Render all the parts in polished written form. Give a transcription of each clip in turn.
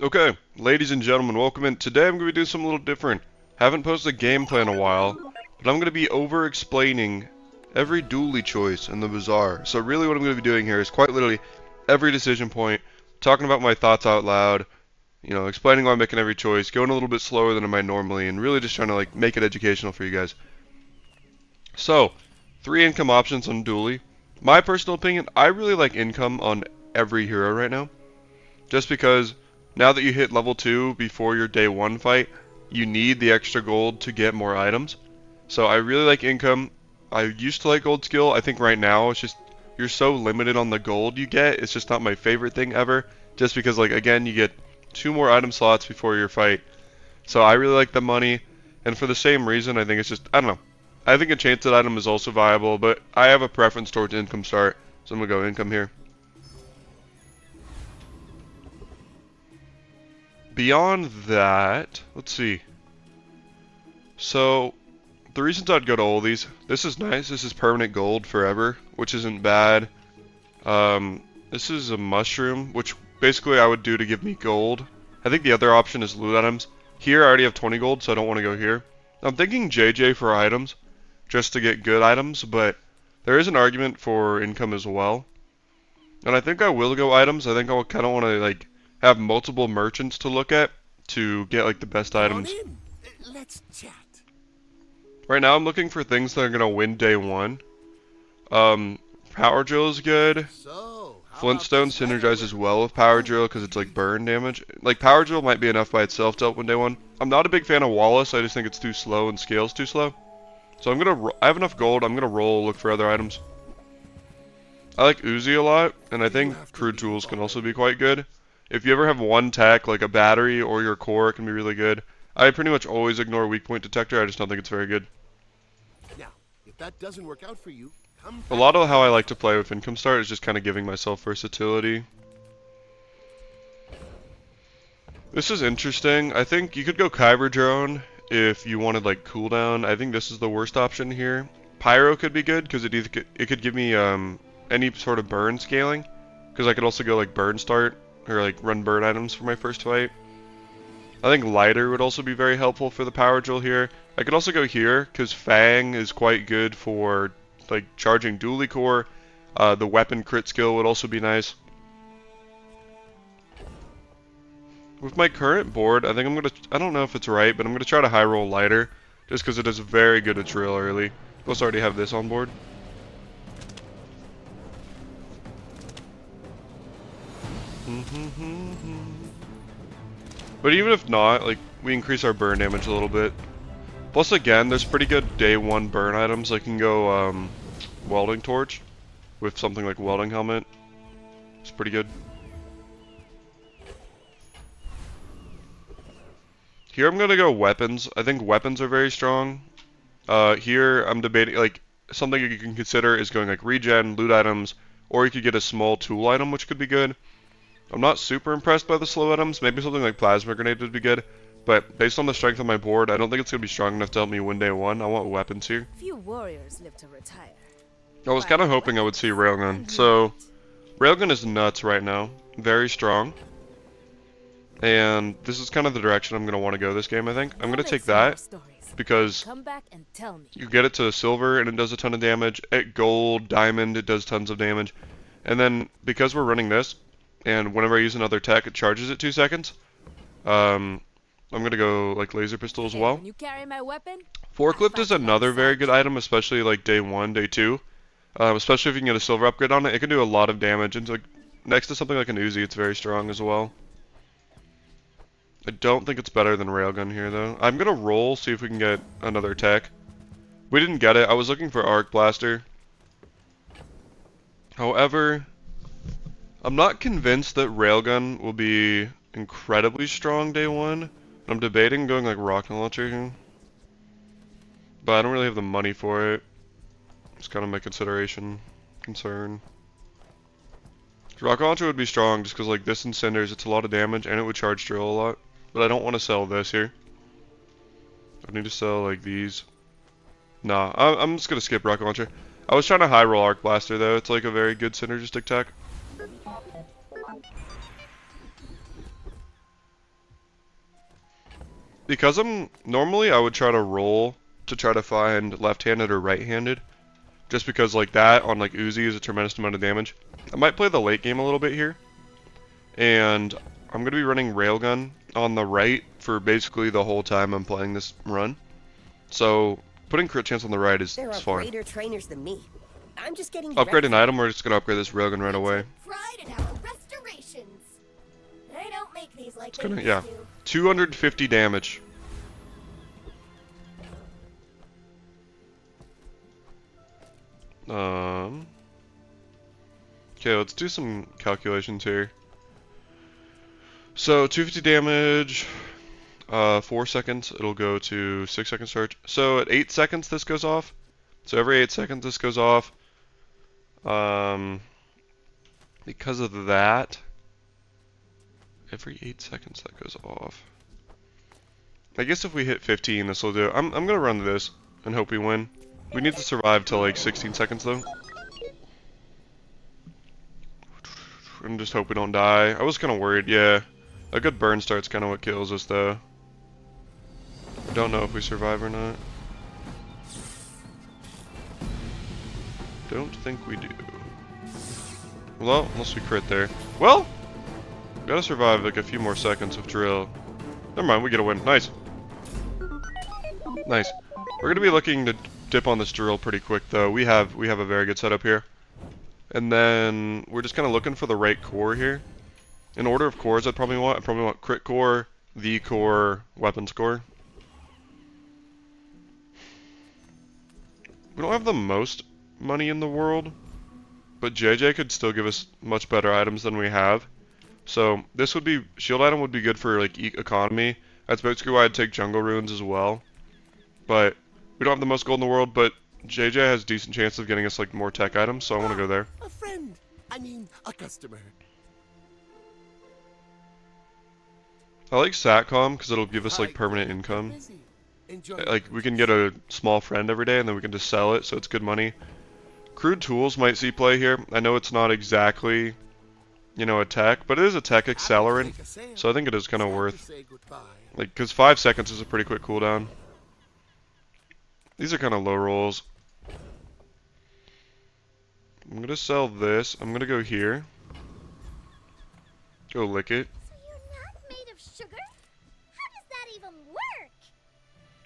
Okay, ladies and gentlemen, welcome in. Today I'm going to be doing something a little different. Haven't posted a gameplay in a while, but I'm going to be over-explaining every Dooley choice in the Bazaar. So really what I'm going to be doing here is quite literally every decision point, talking about my thoughts out loud, explaining why I'm making every choice, going a little bit slower than I might normally, and really just trying to make it educational for you guys. So, 3 income options on Dooley. My personal opinion, I really like income on every hero right now. Just because now that you hit level 2 before your day 1 fight, you need the extra gold to get more items. So I really like income. I used to like gold skill. I think right now it's just you're so limited on the gold you get. It's just not my favorite thing ever. Just because again you get 2 more item slots before your fight. So I really like the money. And for the same reason, I think it's just, I don't know. I think enchanted item is also viable, but I have a preference towards income start. So I'm going to go income here. Beyond that, let's see. So, the reasons I'd go to all these, this is nice. This is permanent gold forever, which isn't bad. This is a mushroom, which basically I would do to give me gold. I think the other option is loot items. Here I already have 20 gold, so I don't want to go here. I'm thinking JJ for items, just to get good items, but there is an argument for income as well. And I think I will go items. I think I kind of want to have multiple merchants to look at to get the best items. Let's chat. Right now I'm looking for things that are gonna win day 1. Power drill is good. Flintstone synergizes well with power drill because it's burn damage. Power drill might be enough by itself to help win day 1. I'm not a big fan of Wallace. I just think it's too slow and scales too slow. So I have enough gold. I'm gonna roll, look for other items. I like Uzi a lot, and I think crude tools can also be quite good. If you ever have one tech, like a battery or your core, it can be really good. I pretty much always ignore weak point detector. I just don't think it's very good. Now, if that doesn't work out for you, a lot of how I like to play with income start is just kind of giving myself versatility. This is interesting. I think you could go Kyber drone if you wanted cooldown. I think this is the worst option here. Pyro could be good because it could give me any sort of burn scaling, because I could also go burn start or run burn items for my first fight. I think lighter would also be very helpful for the power drill here. I could also go here because Fang is quite good for charging Dooley core. The weapon crit skill would also be nice. With my current board, I think I don't know if it's right, but I'm gonna try to high roll lighter just because it is very good at drill early. Plus I already have this on board. But even if not, we increase our burn damage a little bit. Plus again, there's pretty good day 1 burn items. I can go welding torch with something like welding helmet. It's pretty good. Here I'm gonna go weapons. I think weapons are very strong. Here I'm debating something you can consider is going regen, loot items, or you could get a small tool item, which could be good. I'm not super impressed by the slow items. Maybe something like plasma grenade would be good. But based on the strength of my board, I don't think it's gonna be strong enough to help me win day 1. I want weapons here. Few warriors live to retire. I was kind of hoping I would see railgun. So railgun is nuts right now. Very strong. And this is kind of the direction I'm gonna want to go this game. I think I'm gonna take that because you get it to silver and it does a ton of damage. At gold, diamond, it does tons of damage. And then because we're running this, and whenever I use another tech, it charges it 2 seconds. I'm gonna go laser pistol as well. Forklift is another very good item, especially day 1, day 2. Especially if you can get a silver upgrade on it. It can do a lot of damage, and next to something like an Uzi, it's very strong as well. I don't think it's better than railgun here though. I'm gonna roll, see if we can get another tech. We didn't get it. I was looking for arc blaster. However, I'm not convinced that railgun will be incredibly strong day 1. I'm debating going rocket launcher here. But I don't really have the money for it. It's kind of my concern. Rocket launcher would be strong just because this incenders, it's a lot of damage and it would charge drill a lot. But I don't want to sell this here. I need to sell these. Nah, I'm just gonna skip rocket launcher. I was trying to high roll arc blaster though. It's a very good synergistic tech. because I'm normally I would try to roll to try to find left-handed or right-handed, just because like that on like Uzi is a tremendous amount of damage. I might play the late game a little bit here, and I'm gonna be running railgun on the right for basically the whole time I'm playing this run. So putting crit chance on the right is There are fine. greater trainers than me. I'm just getting Upgrade ready an for item. We're just gonna upgrade this railgun right away. Pride in our restorations. They don't make these like It's they gonna, used yeah, to. 250 damage. Okay, let's do some calculations here. So 250 damage, 4 seconds, it'll go to 6 seconds charge. So at 8 seconds this goes off. So every 8 seconds this goes off. Because of that, every 8 seconds that goes off. I guess if we hit 15, this will do it. I'm gonna run this and hope we win. We need to survive till like 16 seconds though. And just hope we don't die. I was kind of worried, yeah. A good burn start's kind of what kills us though. I don't know if we survive or not. Don't think we do. Well, unless we crit there. Well, we gotta survive like a few more seconds of drill. Never mind, we get a win. Nice. Nice. We're gonna be looking to dip on this drill pretty quick though. We have a very good setup here. And then we're just kind of looking for the right core here. In order of cores I'd probably want crit core, V core, weapons core. We don't have the most money in the world, but JJ could still give us much better items than we have. So this would be, shield item would be good for like economy. That's basically why I'd take jungle runes as well. But we don't have the most gold in the world, but JJ has decent chance of getting us like more tech items, so I want to go there. A friend. I mean, a customer. I like Satcom because it'll give us like Hi, permanent I'm income. busy. Enjoy Like we can get a small friend every day and then we can just sell it, so it's good money. Crude tools might see play here. I know it's not exactly, you know, a tech, but it is a tech accelerant, so I think it is kind of worth, like, because 5 seconds is a pretty quick cooldown. These are kind of low rolls. I'm gonna sell this. I'm gonna go here. Go lick it. So you're not made of sugar? How does that even work?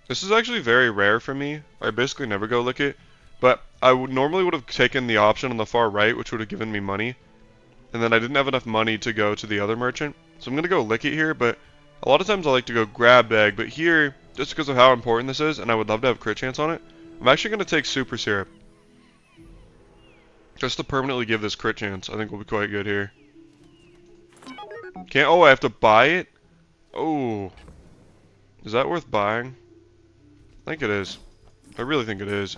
This is actually very rare for me. I basically never go lick it, but I would normally would have taken the option on the far right, which would have given me money, and then I didn't have enough money to go to the other merchant, so I'm gonna go lick it here. But a lot of times I like to go grab bag, but here, just because of how important this is, and I would love to have crit chance on it, I'm actually gonna take super syrup, just to permanently give this crit chance. I think we'll be quite good here. Can't. Oh, I have to buy it. Oh, is that worth buying? I think it is. I really think it is.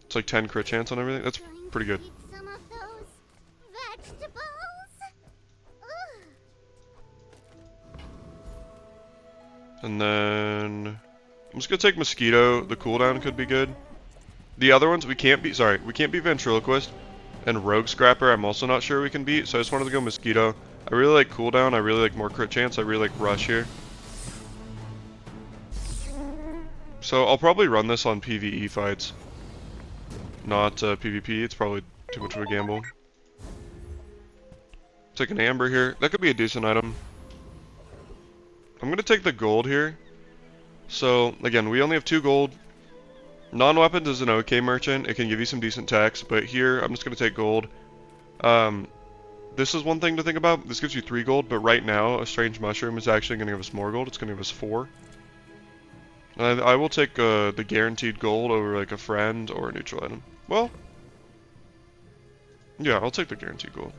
It's like 10 crit chance on everything. That's pretty good. Eat some of those vegetables? Ugh. And then I'm just gonna take mosquito. The cooldown could be good. The other ones we can't beat. Sorry, we can't beat ventriloquist and rogue scrapper. I'm also not sure we can beat. So I just wanted to go mosquito. I really like cooldown. I really like more crit chance. I really like rush here. So I'll probably run this on PvE fights, not PvP. It's probably too much of a gamble. Take an amber here. That could be a decent item. I'm gonna take the gold here. So again, we only have 2 gold. Non-weapons is an okay merchant. It can give you some decent techs, but here I'm just gonna take gold. This is one thing to think about. This gives you 3 gold, but right now a strange mushroom is actually gonna give us more gold. It's gonna give us 4. And I will take the guaranteed gold over like a friend or a neutral item. Well, yeah, I'll take the guaranteed gold.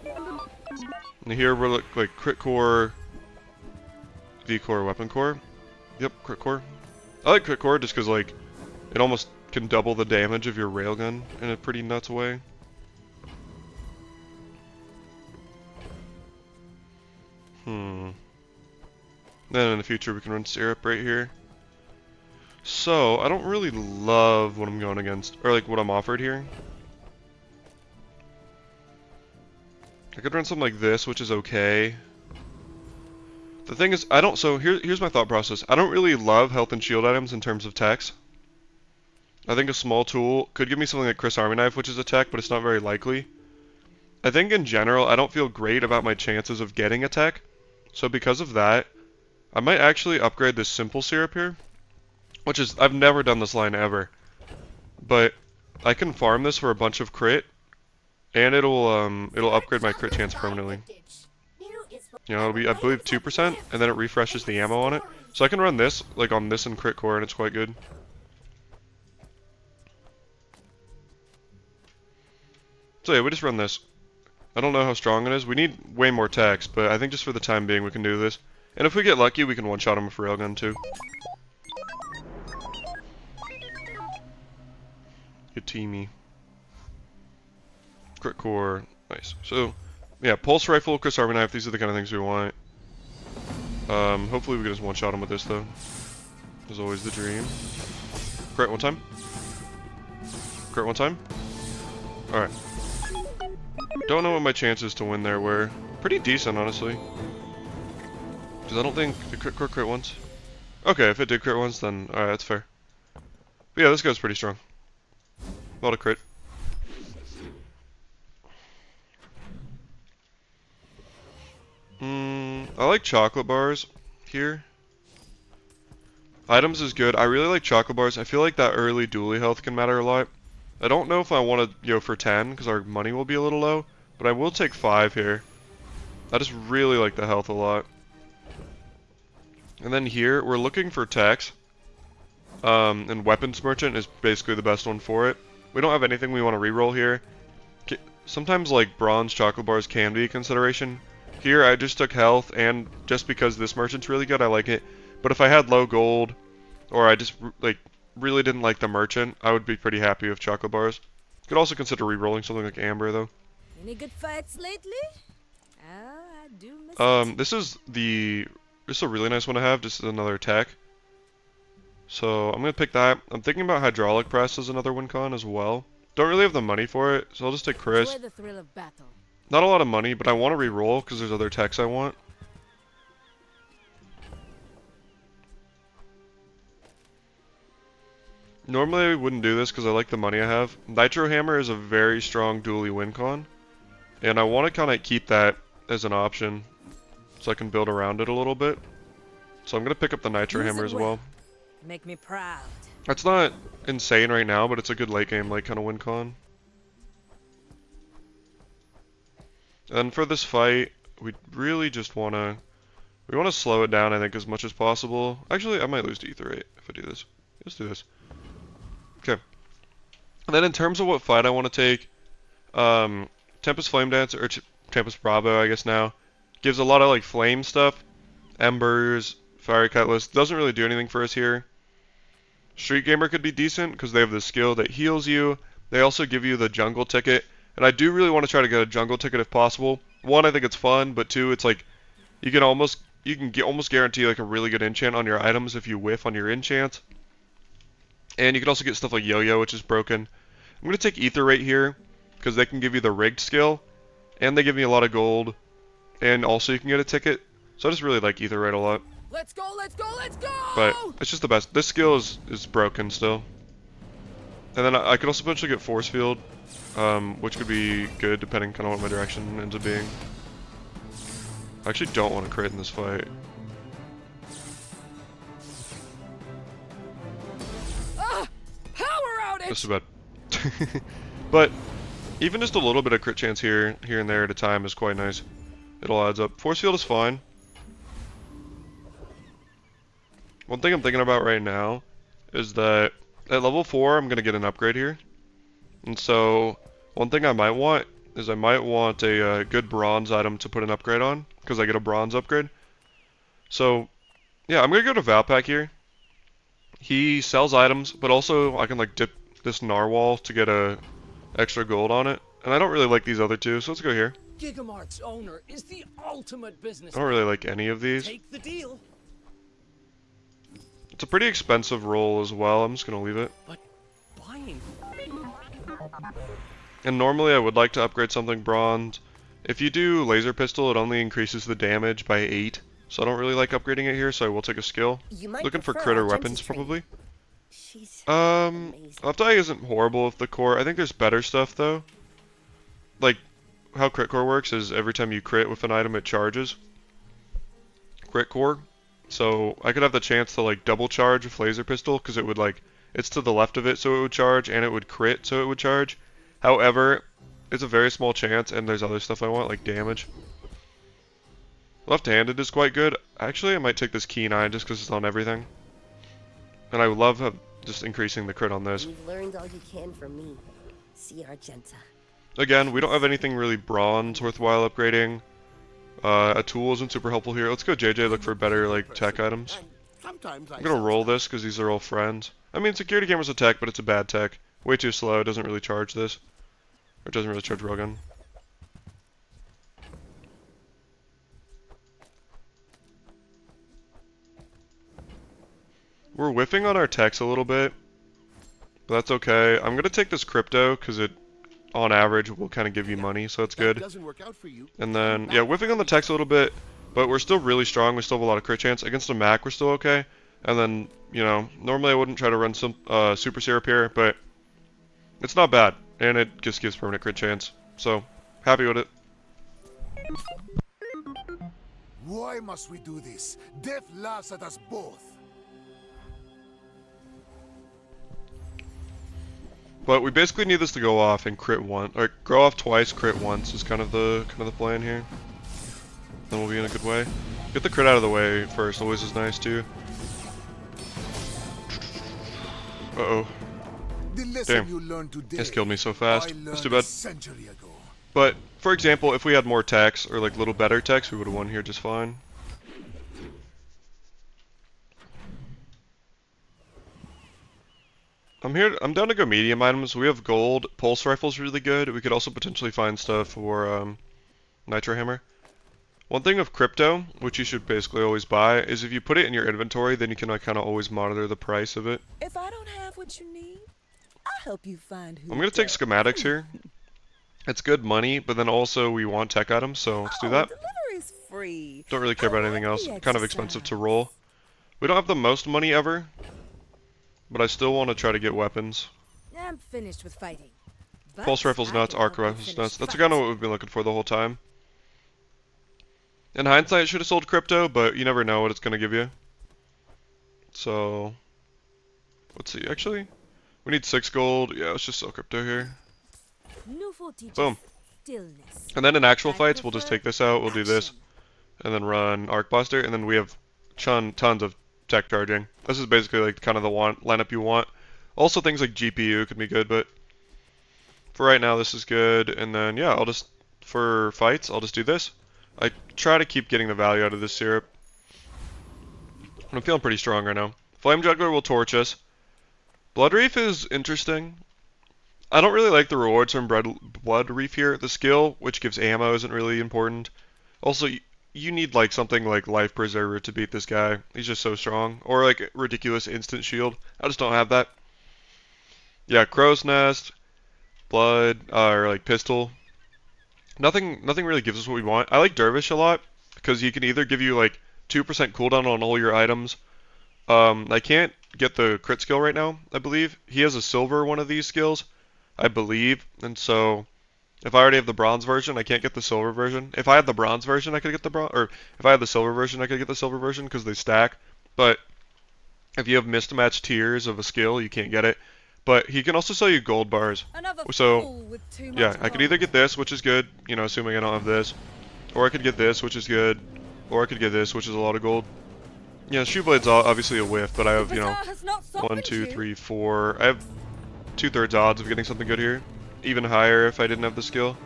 And here we're like crit core, V core, weapon core. Yep, crit core. I like crit core just because like it almost can double the damage of your railgun in a pretty nuts way. Then in the future we can run syrup right here. So I don't really love what I'm going against, or like what I'm offered here. I could run something like this, which is okay. The thing is, here's my thought process. I don't really love health and shield items in terms of techs. I think a small tool could give me something like Chris Army Knife, which is a tech, but it's not very likely. I think in general, I don't feel great about my chances of getting a tech. So because of that, I might actually upgrade this simple syrup here. Which is, I've never done this line ever. But I can farm this for a bunch of crit. And it'll upgrade my crit chance permanently. You know, it'll be, I believe, 2%, and then it refreshes the ammo on it. So I can run this, like on this and crit core, and it's quite good. So yeah, we just run this. I don't know how strong it is. We need way more techs, but I think just for the time being we can do this. And if we get lucky, we can one-shot him with a railgun too. Good teamy. Crit core, nice. So, yeah, pulse rifle, Chris Army Knife, these are the kind of things we want. Hopefully we can just one-shot him with this though. Is always the dream. Crit one time. Crit one time. Alright. Don't know what my chances to win there were. Pretty decent, honestly. Because I don't think it crit once. Okay, if it did crit once, then alright, that's fair. But yeah, this guy's pretty strong. A lot of crit. I like chocolate bars here. Items is good. I really like chocolate bars. I feel like that early Dooley health can matter a lot. I don't know if I want to go for 10 because our money will be a little low, but I will take 5 here. I just really like the health a lot. And then here, we're looking for techs. And Weapons Merchant is basically the best one for it. We don't have anything we want to reroll here. Sometimes like bronze chocolate bars can be a consideration. Here I just took health, and just because this merchant's really good, I like it. But if I had low gold, or I just like really didn't like the merchant, I would be pretty happy with chocolate bars. Could also consider re-rolling something like amber though. Any good fights lately? I do miss it. This is a really nice one to have. This is another tech. So I'm gonna pick that. I'm thinking about hydraulic press as another win con as well. Don't really have the money for it, so I'll just take Chris. Enjoy the thrill of battle. Not a lot of money, but I want to re-roll because there's other techs I want. Normally I wouldn't do this because I like the money I have. Nitro Hammer is a very strong Dooley win con, and I want to kind of keep that as an option so I can build around it a little bit. So I'm going to pick up the Nitro Hammer as well. Make me proud. That's not insane right now, but it's a good late game like kind of win con. And for this fight, we really just want to slow it down, I think, as much as possible. Actually, I might lose to Ether 8 if I do this. Let's do this. Okay. And then in terms of what fight I want to take, Tempest Flame Dancer, or Tempest Bravo, I guess now, gives a lot of like flame stuff. Embers, Fiery Cutlass, doesn't really do anything for us here. Street Gamer could be decent because they have the skill that heals you. They also give you the jungle ticket. And I do really want to try to get a jungle ticket if possible. One, I think it's fun, but two, it's like you can almost guarantee like a really good enchant on your items if you whiff on your enchant. And you can also get stuff like Yo-Yo, which is broken. I'm going to take Ether right here because they can give you the rigged skill, and they give me a lot of gold, and also you can get a ticket. So I just really like Ether right a lot. Let's go, let's go, let's go! But it's just the best. This skill is broken still. And then I could also potentially get Force Field, which could be good depending kind of what my direction ends up being. I actually don't want to crit in this fight. Power outage! That's too bad. But even just a little bit of crit chance here and there at a time is quite nice. It all adds up. Force Field is fine. One thing I'm thinking about right now is that at level 4 I'm going to get an upgrade here. And so one thing I might want is I might want a good bronze item to put an upgrade on, because I get a bronze upgrade. So yeah, I'm going to go to Valpak here. He sells items, but also I can like dip this narwhal to get a extra gold on it. And I don't really like these other two, so let's go here. Gigamart's owner is the ultimate business. I don't really like any of these. Take the deal. It's a pretty expensive roll as well. I'm just going to leave it. But buying. And normally I would like to upgrade something bronze. If you do laser pistol, it only increases the damage by 8. So I don't really like upgrading it here, so I will take a skill. You might Looking for prefer critter our weapons, Jensen training. probably. She's Um, amazing. Left Eye isn't horrible with the core. I think there's better stuff, though. Like, how crit core works is every time you crit with an item, it charges. Crit core. So I could have the chance to, like, double charge with laser pistol, because it would, like, it's to the left of it, so it would charge, and it would crit, so it would charge. However, it's a very small chance, and there's other stuff I want, like damage. Left-handed is quite good. Actually, I might take this keen eye just because it's on everything. And I love just increasing the crit on this. You've learned all you can from me. See Argenta. Again, we don't have anything really bronze worthwhile upgrading. A tool isn't super helpful here. Let's go JJ look for better like tech items. And sometimes I'm gonna roll this because these are all friends. I mean, security camera's a tech, but it's a bad tech. Way too slow. It doesn't really charge this. Or it doesn't really charge railgun. We're whiffing on our techs a little bit, but that's okay. I'm gonna take this crypto because it, on average, will kind of give you money, so that's good. doesn't work out for you. And then, yeah, whiffing on the techs a little bit, but we're still really strong. We still have a lot of crit chance. Against a Mac, we're still okay. And then, you know, normally I wouldn't try to run some super syrup here, but it's not bad, and it just gives permanent crit chance. So, happy with it. Why must we do this? Death laughs at us both. But we basically need this to go off and crit once, or go off twice, crit once is kind of the plan here. Then we'll be in a good way. Get the crit out of the way first, always is nice too. Uh-oh. The lesson Damn. you learned today, This killed me so fast. I That's too learned a bad. century ago. But, for example, if we had more techs, or like little better techs, we would have won here just fine. I'm down to go medium items. We have gold. Pulse rifle's really good. We could also potentially find stuff for nitro hammer. One thing of crypto, which you should basically always buy, is if you put it in your inventory, then you can like kind of always monitor the price of it. If I don't have what you need, I'll help you find who I'm gonna take does. schematics here. It's good money, but then also we want tech items, so let's do that. Delivery's free. Don't really care I about anything like else. the Kind of expensive to exercise. roll. We don't have the most money ever, but I still want to try to get weapons. I'm finished with fighting. But Pulse rifle's I nuts, can arc help you rifle's finish nuts. That's fights. kind of what we've been looking for the whole time. In hindsight, I should have sold crypto, but you never know what it's going to give you. So, let's see. Actually, we need 6 gold. Yeah, let's just sell crypto here. Nouveau teaches Boom. stillness. And then in actual I fights, we'll just prefer take this out. We'll do this, action. and then run arc blaster, and then we have tons of tech charging. This is basically like kind of the lineup you want. Also, things like GPU could be good, but for right now, this is good. And then yeah, for fights, I'll just do this. I try to keep getting the value out of this syrup. I'm feeling pretty strong right now. Flame Juggler will torch us. Blood Reef is interesting. I don't really like the rewards from Blood Reef here. The skill, which gives ammo, isn't really important. Also, you need like something like Life Preserver to beat this guy. He's just so strong. Or like ridiculous instant shield. I just don't have that. Yeah, Crow's Nest, Blood, or like Pistol. Nothing really gives us what we want. I like Dervish a lot because he can either give you like 2% cooldown on all your items. I can't get the crit skill right now, I believe. He has a silver one of these skills, I believe. And so if I already have the bronze version, I can't get the silver version. If I had the bronze version, I could get the bronze, or if I had the silver version, I could get the silver version because they stack. But if you have mismatched tiers of a skill, you can't get it. But he can also sell you gold bars. Another So, fool with too yeah, much I could gold. either get this, which is good, you know, assuming I don't have this. Or I could get this, which is good. Or I could get this, which is a lot of gold. Yeah, Shoeblade's obviously a whiff, but I have, you know, Bazaar has not softened 1, 2, you. 3, 4. I have 2/3 odds of getting something good here. Even higher if I didn't have the skill.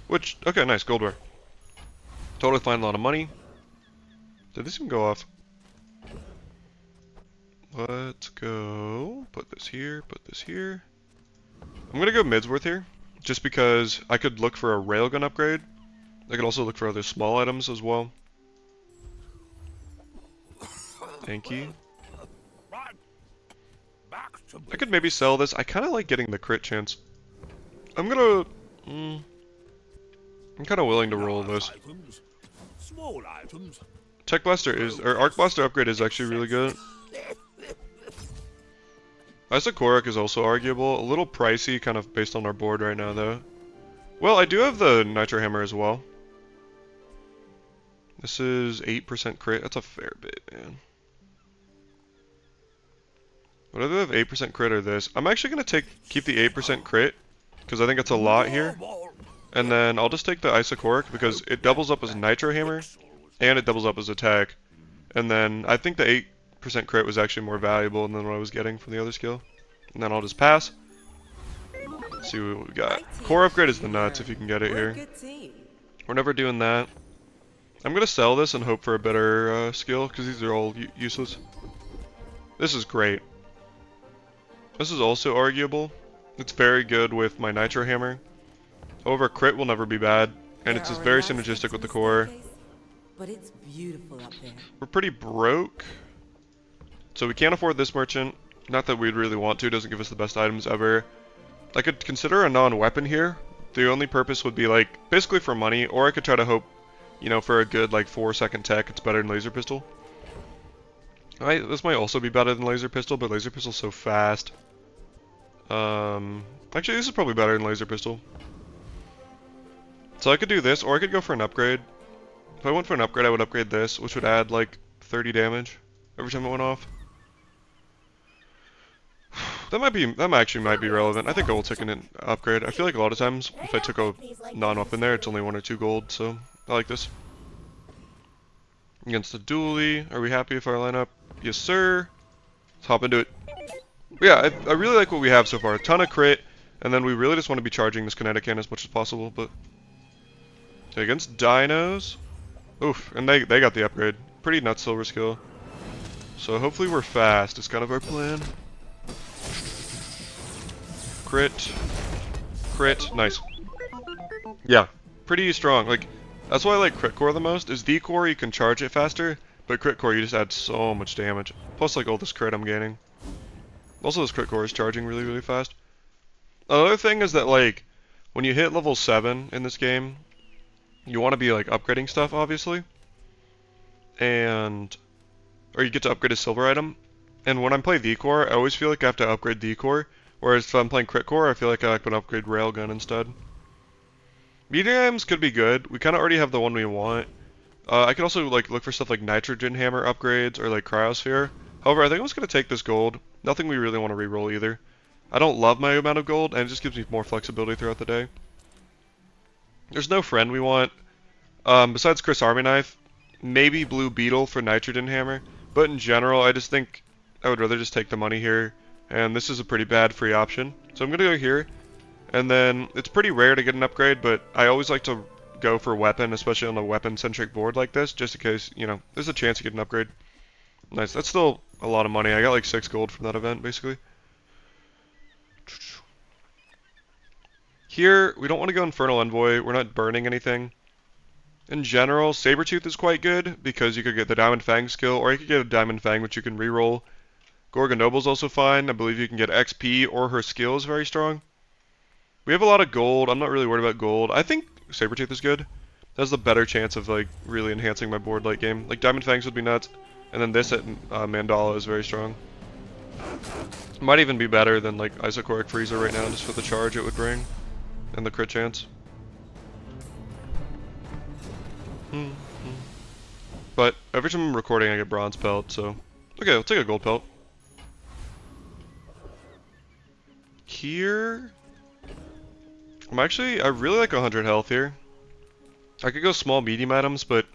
Which, okay, nice, gold bar. Totally fine, a lot of money. Did this even go off? Let's go. Put this here, put this here. I'm gonna go Midsworth here, just because I could look for a railgun upgrade. I could also look for other small items as well. Thank you. I could maybe sell this. I kind of like getting the crit chance. I'm gonna... I'm kind of willing to roll this. Small items, Tech Blaster is, or Arc Blaster upgrade is actually really good. Isocoric is also arguable. A little pricey, kind of based on our board right now, though. Well, I do have the Nitro Hammer as well. This is 8% crit. That's a fair bit, man. Would I either have 8% crit or this? I'm actually going to keep the 8% crit, because I think it's a lot here. And then I'll just take the Isocoric, because it doubles up as Nitro Hammer, and it doubles up as attack. And then I think the 8% crit was actually more valuable than what I was getting from the other skill. And then I'll just pass. Let's see what we got. Core upgrade is the nuts if you can get it here. We're never doing that. I'm going to sell this and hope for a better skill, because these are all useless. This is great. This is also arguable. It's very good with my Nitro Hammer. However, crit will never be bad, and it's just very synergistic with the core. But it's beautiful up there. We're pretty broke, so we can't afford this merchant. Not that we'd really want to, it doesn't give us the best items ever. I could consider a non-weapon here. The only purpose would be like, basically for money, or I could try to hope, you know, for a good like 4-second tech, it's better than Laser Pistol. This might also be better than Laser Pistol, but Laser Pistol's so fast. Actually this is probably better than Laser Pistol. So I could do this, or I could go for an upgrade. If I went for an upgrade, I would upgrade this, which would add like 30 damage every time it went off. That actually might be relevant. I think I will take an upgrade. I feel like a lot of times, if I took a non-weapon there, it's only 1 or 2 gold, so I like this. Against the Dooley, are we happy with our lineup? Yes, sir. Let's hop into it. Yeah, I really like what we have so far. A ton of crit, and then we really just want to be charging this kinetic cannon as much as possible, but... Okay, against dinos... Oof, and they got the upgrade. Pretty nuts silver skill. So hopefully we're fast, is kind of our plan. Crit. Crit. Nice. Yeah, pretty strong. Like, that's why I like crit core the most, is D core you can charge it faster, but crit core you just add so much damage. Plus like all this crit I'm gaining. Also this crit core is charging really, really fast. Another thing is that like, when you hit level 7 in this game, you want to be like upgrading stuff obviously. Or you get to upgrade a silver item. And when I play V-Core, I always feel like I have to upgrade D-Core. Whereas if I'm playing Crit Core, I feel like I can upgrade Railgun instead. Mediums could be good. We kind of already have the one we want. I could also like look for stuff like Nitrogen Hammer upgrades or like Cryosphere. However, I think I'm just going to take this gold. Nothing we really want to reroll either. I don't love my amount of gold, and it just gives me more flexibility throughout the day. There's no friend we want. Besides Chris Army Knife, maybe Blue Beetle for Nitrogen Hammer. But in general, I just think I would rather just take the money here. And this is a pretty bad free option. So I'm going to go here. And then it's pretty rare to get an upgrade, but I always like to go for weapon, especially on a weapon-centric board like this, just in case, you know, there's a chance to get an upgrade. Nice. That's still a lot of money. I got like 6 gold from that event, basically. Here, we don't want to go Infernal Envoy. We're not burning anything. In general, Sabretooth is quite good, because you could get the Diamond Fang skill, or you could get a Diamond Fang, which you can reroll. Gorgon Noble's also fine. I believe you can get XP, or her skill is very strong. We have a lot of gold. I'm not really worried about gold. I think Sabretooth is good. That's the better chance of like really enhancing my board late game. Like Diamond Fangs would be nuts. And then this at Mandala is very strong. Might even be better than like Isocoric Freezer right now, just for the charge it would bring. And the crit chance. But every time I'm recording I get bronze pelt, so... Okay, I'll take a gold pelt. Here... I really like 100 health here. I could go small medium items, but...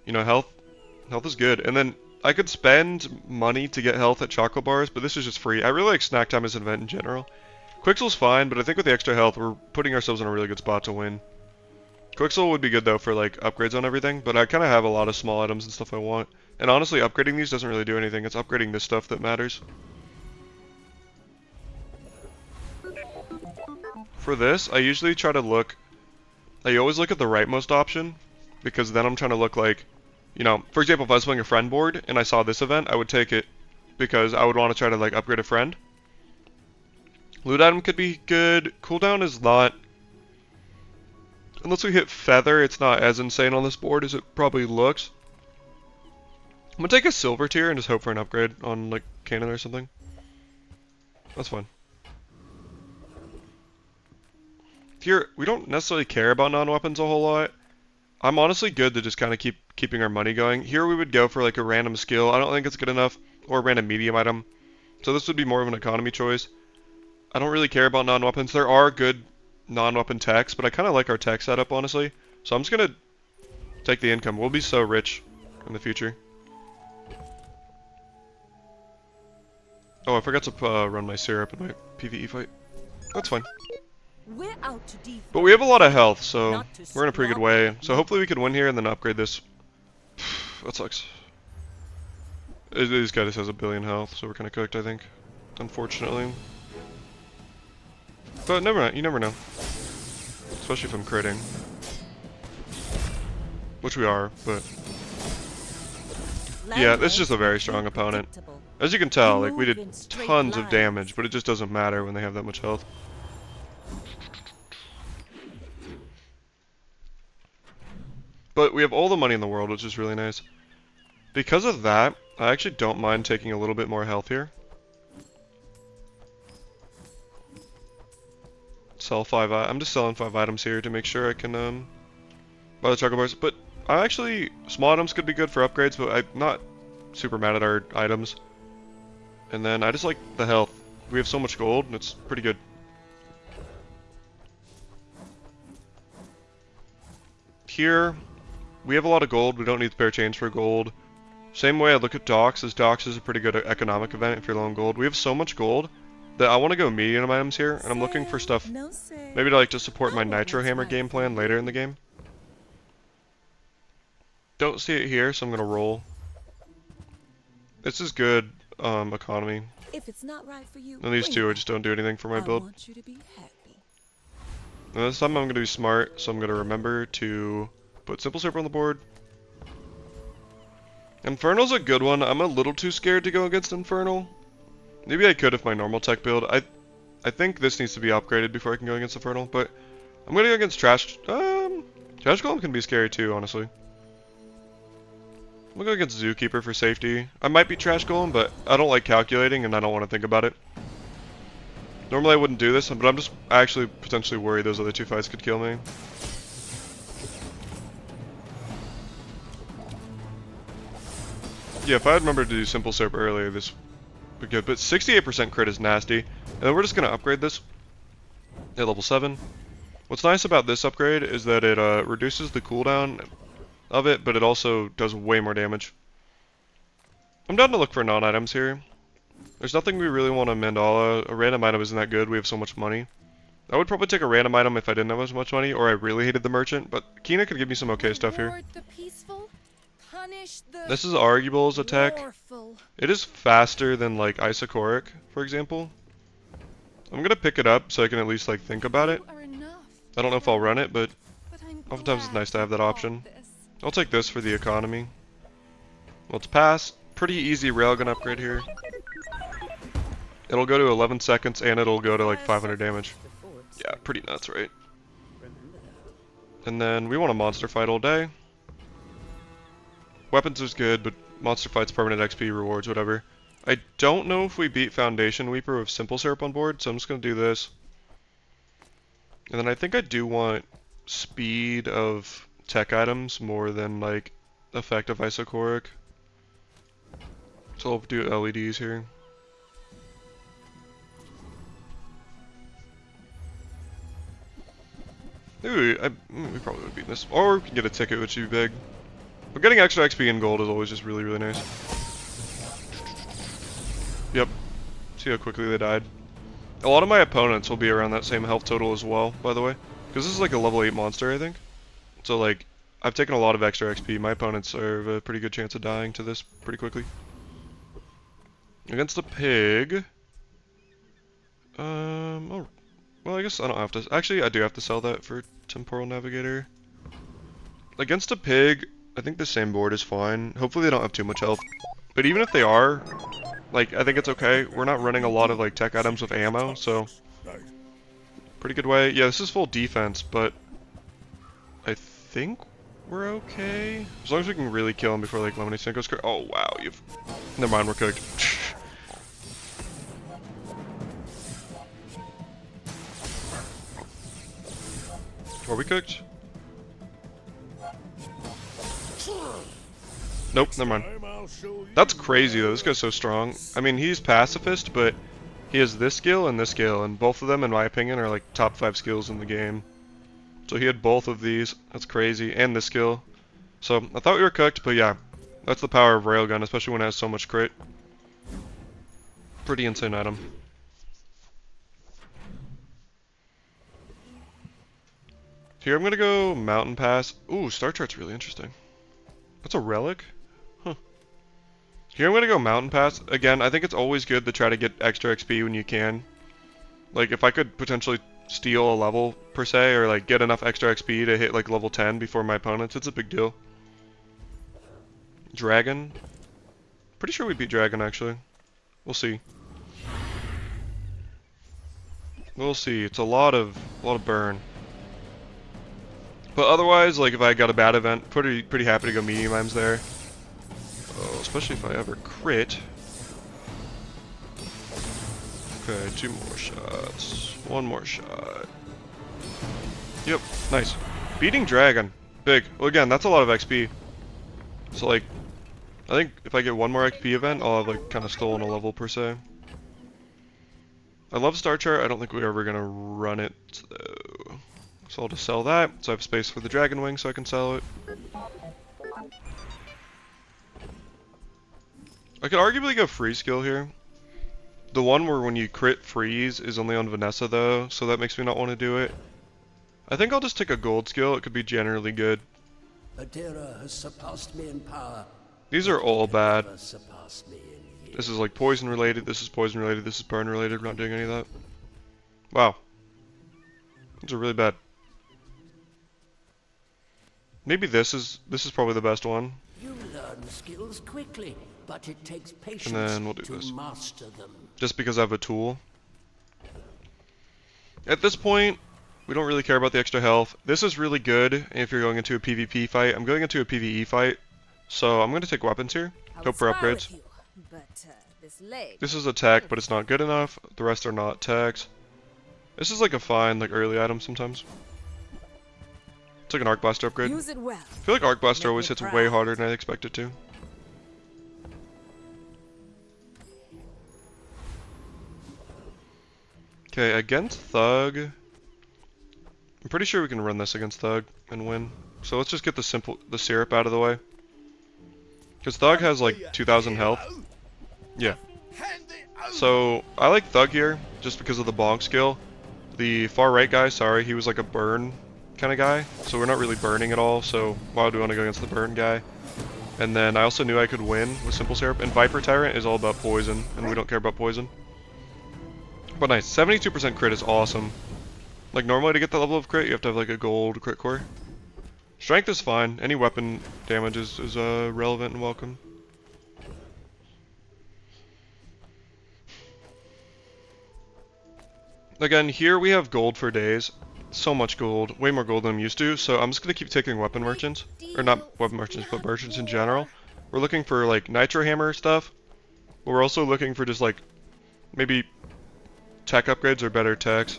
You know, health is good. And then I could spend money to get health at chocolate bars, but this is just free. I really like snack time as an event in general. Quixel's fine, but I think with the extra health, we're putting ourselves in a really good spot to win. Quixel would be good though for like upgrades on everything, but I kind of have a lot of small items and stuff I want. And honestly, upgrading these doesn't really do anything. It's upgrading this stuff that matters. For this, I usually try to look... I always look at the rightmost option, because then I'm trying to look like... You know, for example, if I was playing a friend board and I saw this event, I would take it because I would want to try to like upgrade a friend. Loot item could be good. Cooldown is not... Unless we hit Feather, it's not as insane on this board as it probably looks. gonna take a silver tier and just hope for an upgrade on like cannon or something. That's fine. Here, we don't necessarily care about non-weapons a whole lot. I'm honestly good to just kind of keeping our money going. Here we would go for like a random skill. I don't think it's good enough, or a random medium item. So this would be more of an economy choice. I don't really care about non-weapons. There are good non-weapon techs, but I kind of like our tech setup, honestly. So I'm just gonna take the income. We'll be so rich in the future. Oh, I forgot to run my syrup in my PvE fight. That's fine. We're out to defend. But we have a lot of health, so Not to we're in a pretty good swap way. with So hopefully we can win here and then upgrade this. That sucks. This guy just has a billion health, so we're kind of cooked, I think. Unfortunately. But never mind, you never know. Especially if I'm critting. Which we are, but... yeah, this is just a very strong opponent. As you can tell, like, we did tons of damage, but it just doesn't matter when they have that much health. But we have all the money in the world, which is really nice. Because of that, I actually don't mind taking a little bit more health here. Sell 5, I'm just selling 5 items here to make sure I can, buy the chocolate bars. But, I actually, small items could be good for upgrades, but I'm not super mad at our items. And then, I just like the health. We have so much gold, and it's pretty good. Here, we have a lot of gold, we don't need spare change for gold. Same way I look at docks, as docks is a pretty good economic event if you're low on gold. We have so much gold that I want to go medium items here, and I'm looking for stuff maybe to like to support my Nitro Hammer game plan later in the game. Don't see it here, so I'm gonna roll. This is good economy. If it's not right for you, And these two just don't do anything for my build. I want you to be happy. And this time I'm gonna be smart, so I'm gonna remember to put Simple Syrup on the board. Infernal's a good one. I'm a little too scared to go against Infernal. Maybe I could if my normal tech build. I think this needs to be upgraded before I can go against Infernal, but I'm gonna go against Trash. Trash Golem can be scary too, honestly. I'm gonna go against Zookeeper for safety. I might be Trash Golem, but I don't like calculating and I don't want to think about it. Normally I wouldn't do this, but I'm just actually potentially worried those other two fights could kill me. Yeah, if I had remembered to do Simple Syrup earlier, this would be good. But 68% crit is nasty. And then we're just going to upgrade this at level 7. What's nice about this upgrade is that it reduces the cooldown of it, but it also does way more damage. I'm down to look for non-items here. There's nothing we really want to mandala. A random item isn't that good, we have so much money. I would probably take a random item if I didn't have as much money, or I really hated the merchant, but Kina could give me some okay stuff here. This is arguable as a tech. It is faster than like Isocoric, for example. I'm gonna pick it up so I can at least like think about it. I don't know if I'll run it, but oftentimes it's nice to have that option. I'll take this for the economy. Let's pass. Pretty easy railgun upgrade here. It'll go to 11 seconds and it'll go to like 500 damage. Yeah, pretty nuts, right? And then we want a monster fight all day. Weapons is good, but monster fight's permanent XP, rewards, whatever. I don't know if we beat Foundation Weeper with Simple Syrup on board, so I'm just going to do this. And then I think I do want speed of tech items more than like effect of Isocoric. So I'll do LEDs here. Ooh, we probably would have beaten this. Or we can get a ticket, which would be big. But getting extra XP and gold is always just really, really nice. Yep. See how quickly they died. A lot of my opponents will be around that same health total as well, by the way. Because this is like a level 8 monster, I think. So like, I've taken a lot of extra XP. My opponents have a pretty good chance of dying to this pretty quickly. Against the pig... oh, well, I guess I don't have to... Actually, I do have to sell that for Temporal Navigator. Against a pig, I think the same board is fine. Hopefully they don't have too much health. But even if they are, like, I think it's okay. We're not running a lot of, like, tech items with ammo, so... Pretty good way. Yeah, this is full defense, but... I think We're okay. As long as we can really kill him before like Lemonade Stand goes crazy. Oh wow, you've... Never mind, we're cooked. Are we cooked? Nope, never mind. That's crazy though, this guy's so strong. I mean, he's pacifist, but he has this skill, and both of them, in my opinion, are like top 5 skills in the game. So he had both of these, that's crazy, and this skill. So, I thought we were cooked, but yeah, that's the power of Railgun, especially when it has so much crit. Pretty insane item. Here, I'm gonna go Mountain Pass. Ooh, Star Chart's really interesting. That's a relic? Huh. Here, I'm gonna go Mountain Pass. Again, I think it's always good to try to get extra XP when you can. Like, if I could potentially steal a level, per se, or like get enough extra XP to hit like level 10 before my opponents, it's a big deal. Dragon? Pretty sure we beat Dragon, actually. We'll see. We'll see. It's a lot of burn. But otherwise, like if I got a bad event, pretty happy to go medium IMs there. Oh, especially if I ever crit. Okay, 2 more shots. 1 more shot. Yep, nice. Beating Dragon. Big. Well, again, that's a lot of XP. So, like, I think if I get 1 more XP event, I'll have, like, kind of stolen a level, per se. I love Star Chart. I don't think we're ever going to run it, though. So I'll just sell that, so I have space for the Dragon Wing so I can sell it. I could arguably go free skill here. The one where when you crit freeze is only on Vanessa though, so that makes me not want to do it. I think I'll just take a gold skill, it could be generally good. Adira has surpassed me in power. These are all bad. Never surpassed me in years. This is like poison related, this is poison related, this is burn related, we're not doing any of that. Wow. These are really bad. Maybe this is probably the best one. You learn skills quickly, but it takes patience And then we'll do to this. master them. Just because I have a tool. At this point, we don't really care about the extra health. This is really good if you're going into a PvP fight. I'm going into a PvE fight, so I'm going to take weapons here. Hope for upgrades. This is a tech, but it's not good enough. The rest are not techs. This is like a fine, like early item sometimes. It's like an Arc Blaster upgrade. Use it well. I feel like Arc Blaster always hits way harder than I expect it to. Okay, against Thug, I'm pretty sure we can run this against Thug and win. So let's just get the syrup out of the way. Because Thug has like 2,000 health. Yeah. So I like Thug here just because of the bonk skill. The far right guy, sorry, he was like a burn kind of guy. So we're not really burning at all. So why would we want to go against the burn guy? And then I also knew I could win with simple syrup. And Viper Tyrant is all about poison, and we don't care about poison. But nice, 72% crit is awesome. Like normally to get that level of crit, you have to have like a gold crit core. Strength is fine. Any weapon damage is relevant and welcome. Again, here we have gold for days. So much gold, way more gold than I'm used to. So I'm just gonna keep taking weapon merchants, or not weapon merchants, but merchants in general. We're looking for like nitro hammer stuff, but we're also looking for just like maybe tech upgrades or better techs.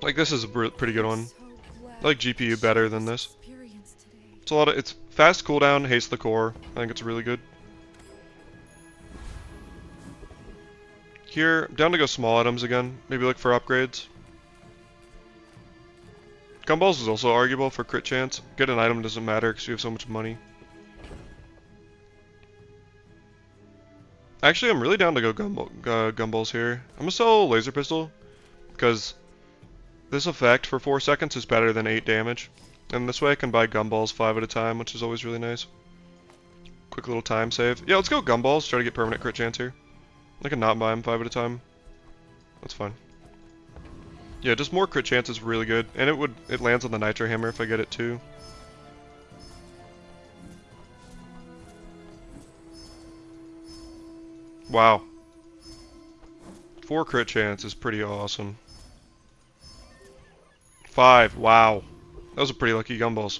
Like this is a pretty good one. I like GPU better than this. It's it's fast cooldown, haste the core. I think it's really good. Here, down to go small items again. Maybe look for upgrades. Gumballs is also arguable for crit chance. Get an item doesn't matter because you have so much money. Actually, I'm really down to go gumballs here. I'm gonna sell laser pistol because this effect for 4 seconds is better than 8 damage. And this way I can buy gumballs 5 at a time, which is always really nice. Quick little time save. Yeah, let's go gumballs, try to get permanent crit chance here. I can not buy them 5 at a time. That's fine. Yeah, just more crit chance is really good. And it lands on the nitro hammer if I get it too. Wow. 4 crit chance is pretty awesome. 5, wow. Those are pretty lucky gumballs.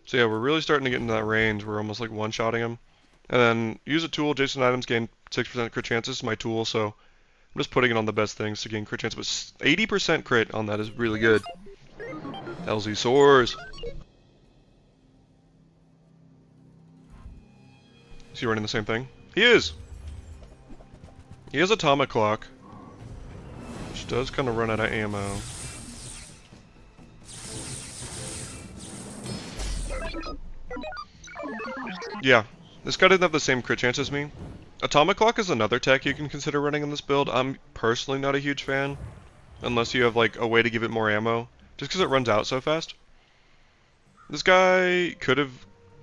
So yeah, we're really starting to get into that range. We're almost like one-shotting him. And then use a tool. Adjacent items gain 6% crit chances. This is my tool, so I'm just putting it on the best things to gain crit chance. But 80% crit on that is really good. LZ soars. Is he running the same thing? He is! He has atomic clock, which does kind of run out of ammo. Yeah, this guy didn't have the same crit chance as me. Atomic clock is another tech you can consider running in this build. I'm personally not a huge fan, unless you have like a way to give it more ammo, just because it runs out so fast. This guy could have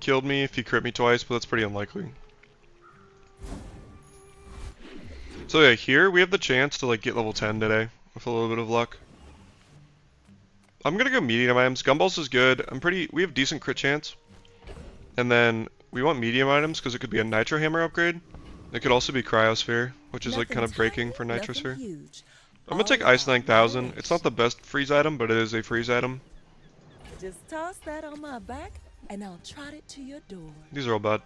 killed me if he crit me twice, but that's pretty unlikely. So yeah, here we have the chance to like get level 10 today with a little bit of luck. I'm gonna go medium items. Gumballs is good. We have decent crit chance. And then we want medium items because it could be a nitro hammer upgrade. It could also be cryosphere, which is like kind of breaking for nitrosphere. I'm gonna take ice 9000. It's not the best freeze item, but it is a freeze item. Just toss that on my back and I'll trot it to your door. These are all bad.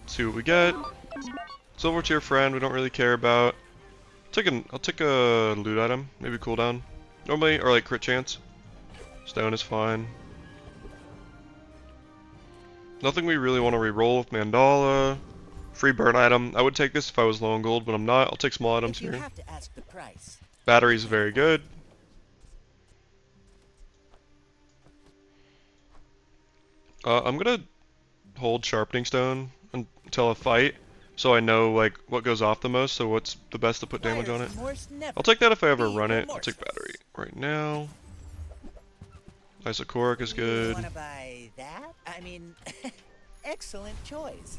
Let's see what we get. Silver tier friend, we don't really care about. I'll take a loot item, maybe cooldown. Normally, or like crit chance. Stone is fine. Nothing we really want to reroll with Mandala. Free burn item. I would take this if I was low on gold, but I'm not. I'll take small items here. have to ask the price. Battery's very good. I'm gonna hold sharpening stone until a fight, so I know like what goes off the most, so what's the best to put damage on it. I'll take that if I ever run it. I'll take battery right now. Isocoric is good. Wanna buy that? I mean, excellent choice.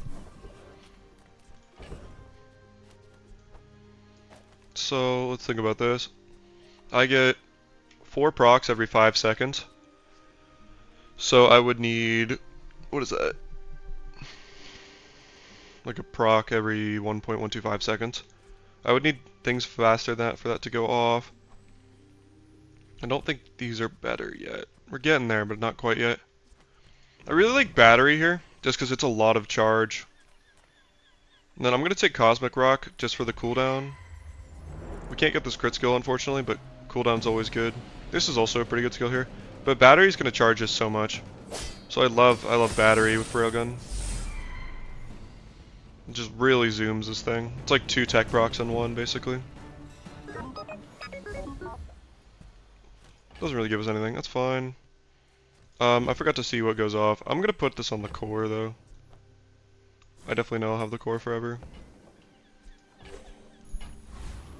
So let's think about this. I get 4 procs every 5 seconds. So I would need, what is that? Like a proc every 1.125 seconds. I would need things faster than that for that to go off. I don't think these are better yet. We're getting there, but not quite yet. I really like battery here, just because it's a lot of charge. And then I'm going to take Cosmic Rock, just for the cooldown. We can't get this crit skill, unfortunately, but cooldown's always good. This is also a pretty good skill here. But battery's going to charge us so much. So I love battery with railgun. It just really zooms this thing. It's like 2 tech procs on one, basically. Doesn't really give us anything. That's fine. I forgot to see what goes off. I'm going to put this on the core, though. I definitely know I'll have the core forever.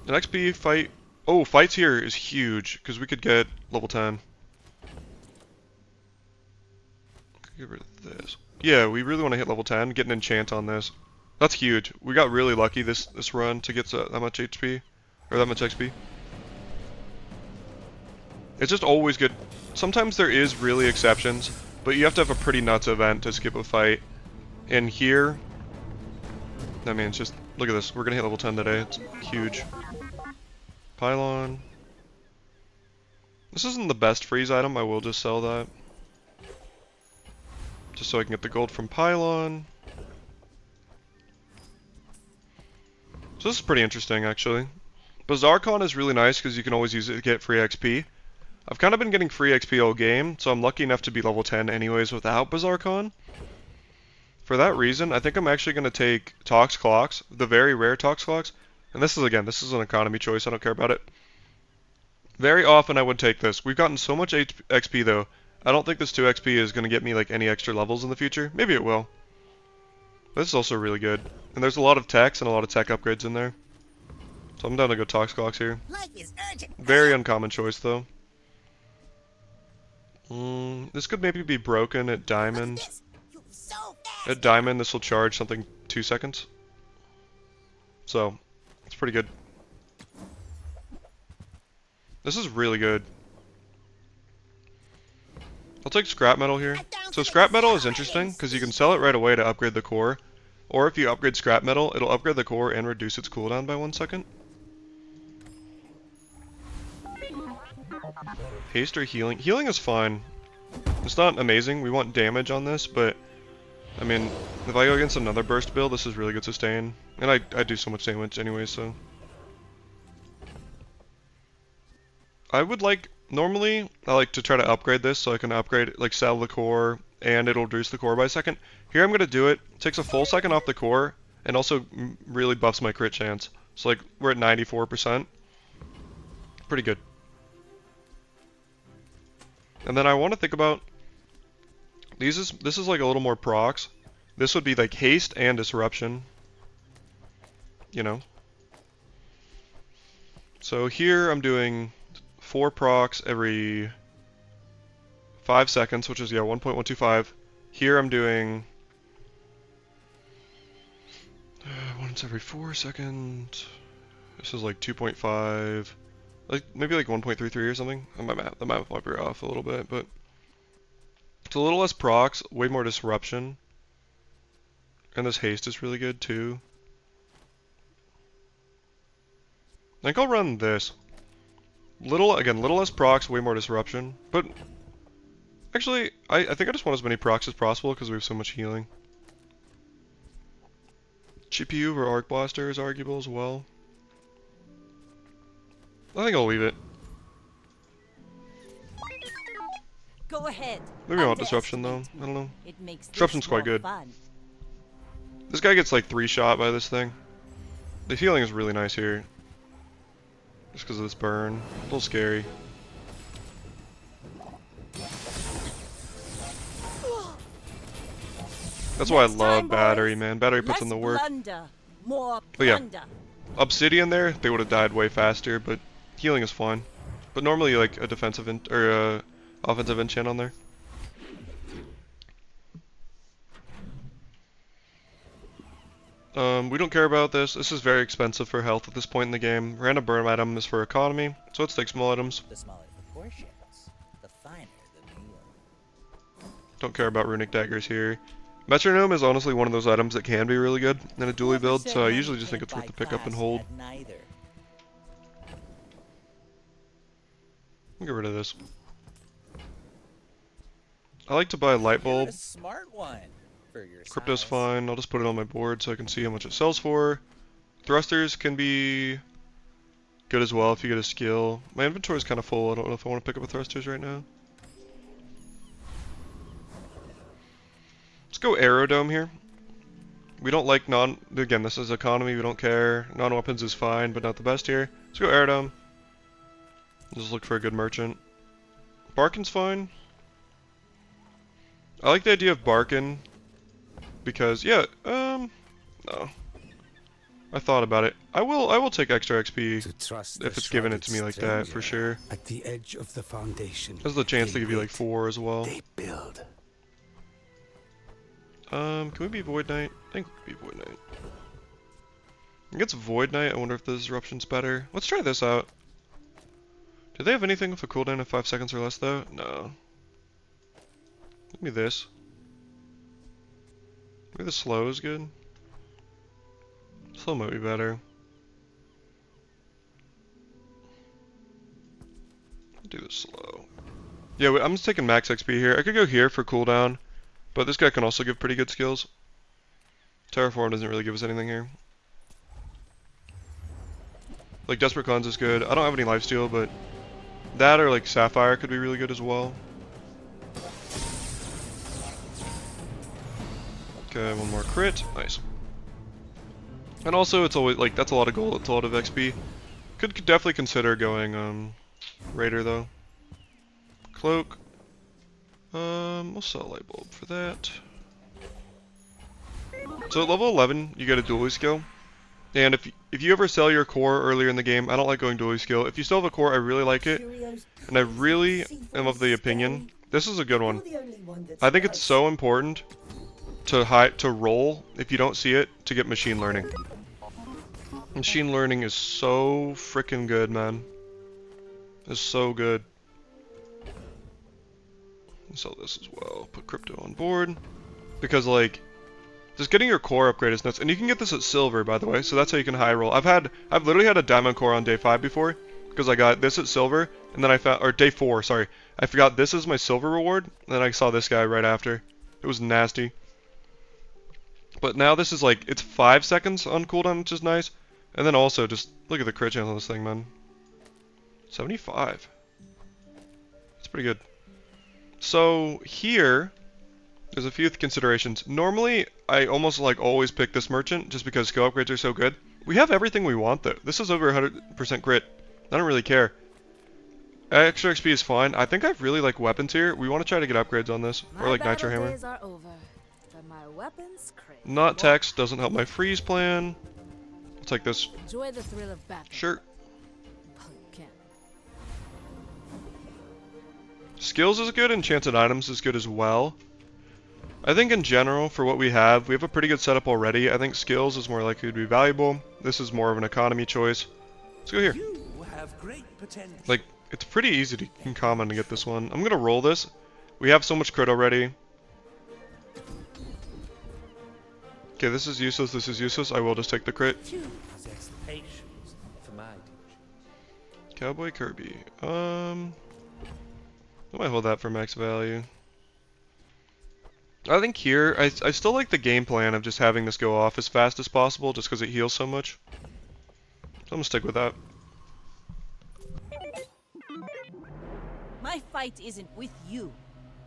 The XP fight... Oh, fights here is huge, because we could get level 10. Get rid of this. Yeah, we really want to hit level 10, get an enchant on this. That's huge. We got really lucky this run to get that much HP, or that much XP. It's just always good. Sometimes there is really exceptions, but you have to have a pretty nuts event to skip a fight. And here, I mean, it's just, look at this. We're going to hit level 10 today. It's huge. Pylon. This isn't the best freeze item. I will just sell that. Just so I can get the gold from Pylon. So this is pretty interesting, actually. Bazaar Con is really nice because you can always use it to get free XP. I've kind of been getting free XP all game, so I'm lucky enough to be level 10 anyways without Bazaar Con. For that reason, I think I'm actually going to take Tox Clocks, the very rare Tox Clocks. And this is, again, this is an economy choice, I don't care about it. Very often I would take this. We've gotten so much XP though, I don't think this 2 XP is going to get me like any extra levels in the future. Maybe it will. But this is also really good. And there's a lot of techs and a lot of tech upgrades in there. So I'm down to go Tox Clocks here. Life is urgent. Very uncommon choice though. This could maybe be broken at Diamond. At Diamond, this will charge something 2 seconds. So, it's pretty good. This is really good. I'll take scrap metal here. So scrap metal is interesting because you can sell it right away to upgrade the core, or if you upgrade scrap metal, it'll upgrade the core and reduce its cooldown by 1 second. Haste or healing? Healing is fine. It's not amazing. We want damage on this, but I mean, if I go against another burst build, this is really good sustain. And I do so much damage anyway, so. I would like, normally, I like to try to upgrade this so I can upgrade, like sell the core, and it'll reduce the core by a second. Here I'm going to do it. It takes a full second off the core, and also really buffs my crit chance. So like, we're at 94%. Pretty good. And then I want to think about, this is like a little more procs. This would be like haste and disruption. You know. So here I'm doing 4 procs every 5 seconds, which is, yeah, 1.125. Here I'm doing once every 4 seconds. This is like 2.5, like maybe like 1.33 or something. The math might be off a little bit, but it's a little less procs, way more disruption. And this haste is really good too. I think I'll run this. Little less procs, way more disruption. But actually, I think I just want as many procs as possible because we have so much healing. GPU over Arc Blaster is arguable as well. I think I'll leave it. Go ahead. Maybe I want disruption though. I don't know. It makes Disruption's quite good. This guy gets like 3-shot by this thing. The healing is really nice here. Just because of this burn. A little scary. That's why I love battery, man. Battery puts in the work. But yeah, obsidian there, they would have died way faster, but healing is fine. But normally like a defensive or offensive enchant on there. We don't care about this. This is very expensive for health at this point in the game. Random burn item is for economy, so let's take small items. The smaller the portions, the finer the meal. Don't care about runic daggers here. Metronome is honestly one of those items that can be really good in a Dooley build, so I usually just think it's worth the pickup and hold. I'll get rid of this. I like to buy a light bulb. Smart one. Crypto's fine. I'll just put it on my board so I can see how much it sells for. Thrusters can be good as well if you get a skill. My inventory is kind of full. I don't know if I want to pick up a thrusters right now. Let's go Aerodome here. We don't like again, this is economy, we don't care. Non-weapons is fine, but not the best here. Let's go Aerodome. Just look for a good merchant. Barkin's fine. I like the idea of Barkin. Because, yeah, no. I thought about it. I will take extra XP if it's given it to me like that, for sure. At the edge of the foundation. There's the chance to give you like 4 as well. They build. Can we be Void Knight? I think we can be Void Knight. I think it's Void Knight. I wonder if the disruption's better. Let's try this out. Do they have anything with a cooldown of 5 seconds or less though? No. Give me this. Maybe the slow is good. Slow might be better. Do the slow. Yeah, I'm just taking max XP here. I could go here for cooldown, but this guy can also give pretty good skills. Terraform doesn't really give us anything here. Like Desperate Cleanse is good. I don't have any lifesteal, but that or like Sapphire could be really good as well. Okay, one more crit. Nice. And also, it's always like that's a lot of gold. It's a lot of XP. Could definitely consider going Raider though. Cloak. We'll sell a light bulb for that. So at level 11, you get a Dooley skill. And if you ever sell your core earlier in the game, I don't like going Dooley skill. If you still have a core, I really like it, and I really am of the opinion. This is a good one. I think it's so important to roll if you don't see it to get machine learning. Machine learning is so freaking good, man. It's so good. Sell this as well. Put crypto on board because like Just getting your core upgrade is nuts, and you can get this at silver, by the way. So that's how you can high roll. I've literally had a diamond core on day 5 before, because I got this at silver, and then I found, or day 4, sorry, I forgot this is my silver reward, and then I saw this guy right after. It was nasty. But now this is like, it's 5 seconds on cooldown, which is nice, and then also just look at the crit chance on this thing, man. 75. That's pretty good. So here, there's a few considerations. Normally, I almost like always pick this merchant just because skill upgrades are so good. We have everything we want though. This is over 100% crit. I don't really care. Extra XP is fine. I think I really like weapons here. We want to try to get upgrades on this. Or like Nitro Hammer. Days are over, but my weapons crave Not text doesn't help my freeze plan. I'll take this. Enjoy the thrill of battle. Sure. Well, you can. Skills is good, enchanted items is good as well. I think in general, for what we have a pretty good setup already. I think skills is more likely to be valuable. This is more of an economy choice. Let's go here. You have great potential. Like, it's pretty easy to in common to get this one. I'm gonna roll this. We have so much crit already. Okay, this is useless, this is useless. I will just take the crit. Possess patience for my teaching. Cowboy Kirby. I might hold that for max value. I think here, I still like the game plan of just having this go off as fast as possible just because it heals so much. So I'm gonna stick with that. My fight isn't with you.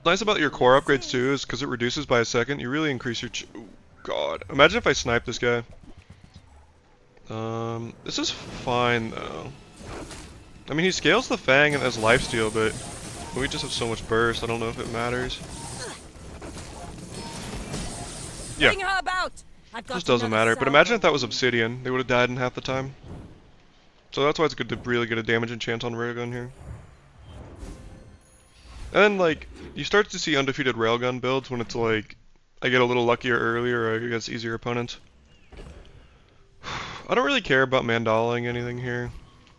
Nice about your core upgrades too is because it reduces by a second, you really increase your oh, God. Imagine if I snipe this guy. This is fine though. I mean, he scales the Fang and has lifesteal, but we just have so much burst, I don't know if it matters. Yeah. Bring her about. This doesn't matter, but imagine if that was Obsidian. They would have died in half the time. So that's why it's good to really get a damage enchant on Railgun here. And then, like, you start to see undefeated Railgun builds when it's like, I get a little luckier earlier or against easier opponents. I don't really care about mandaling anything here.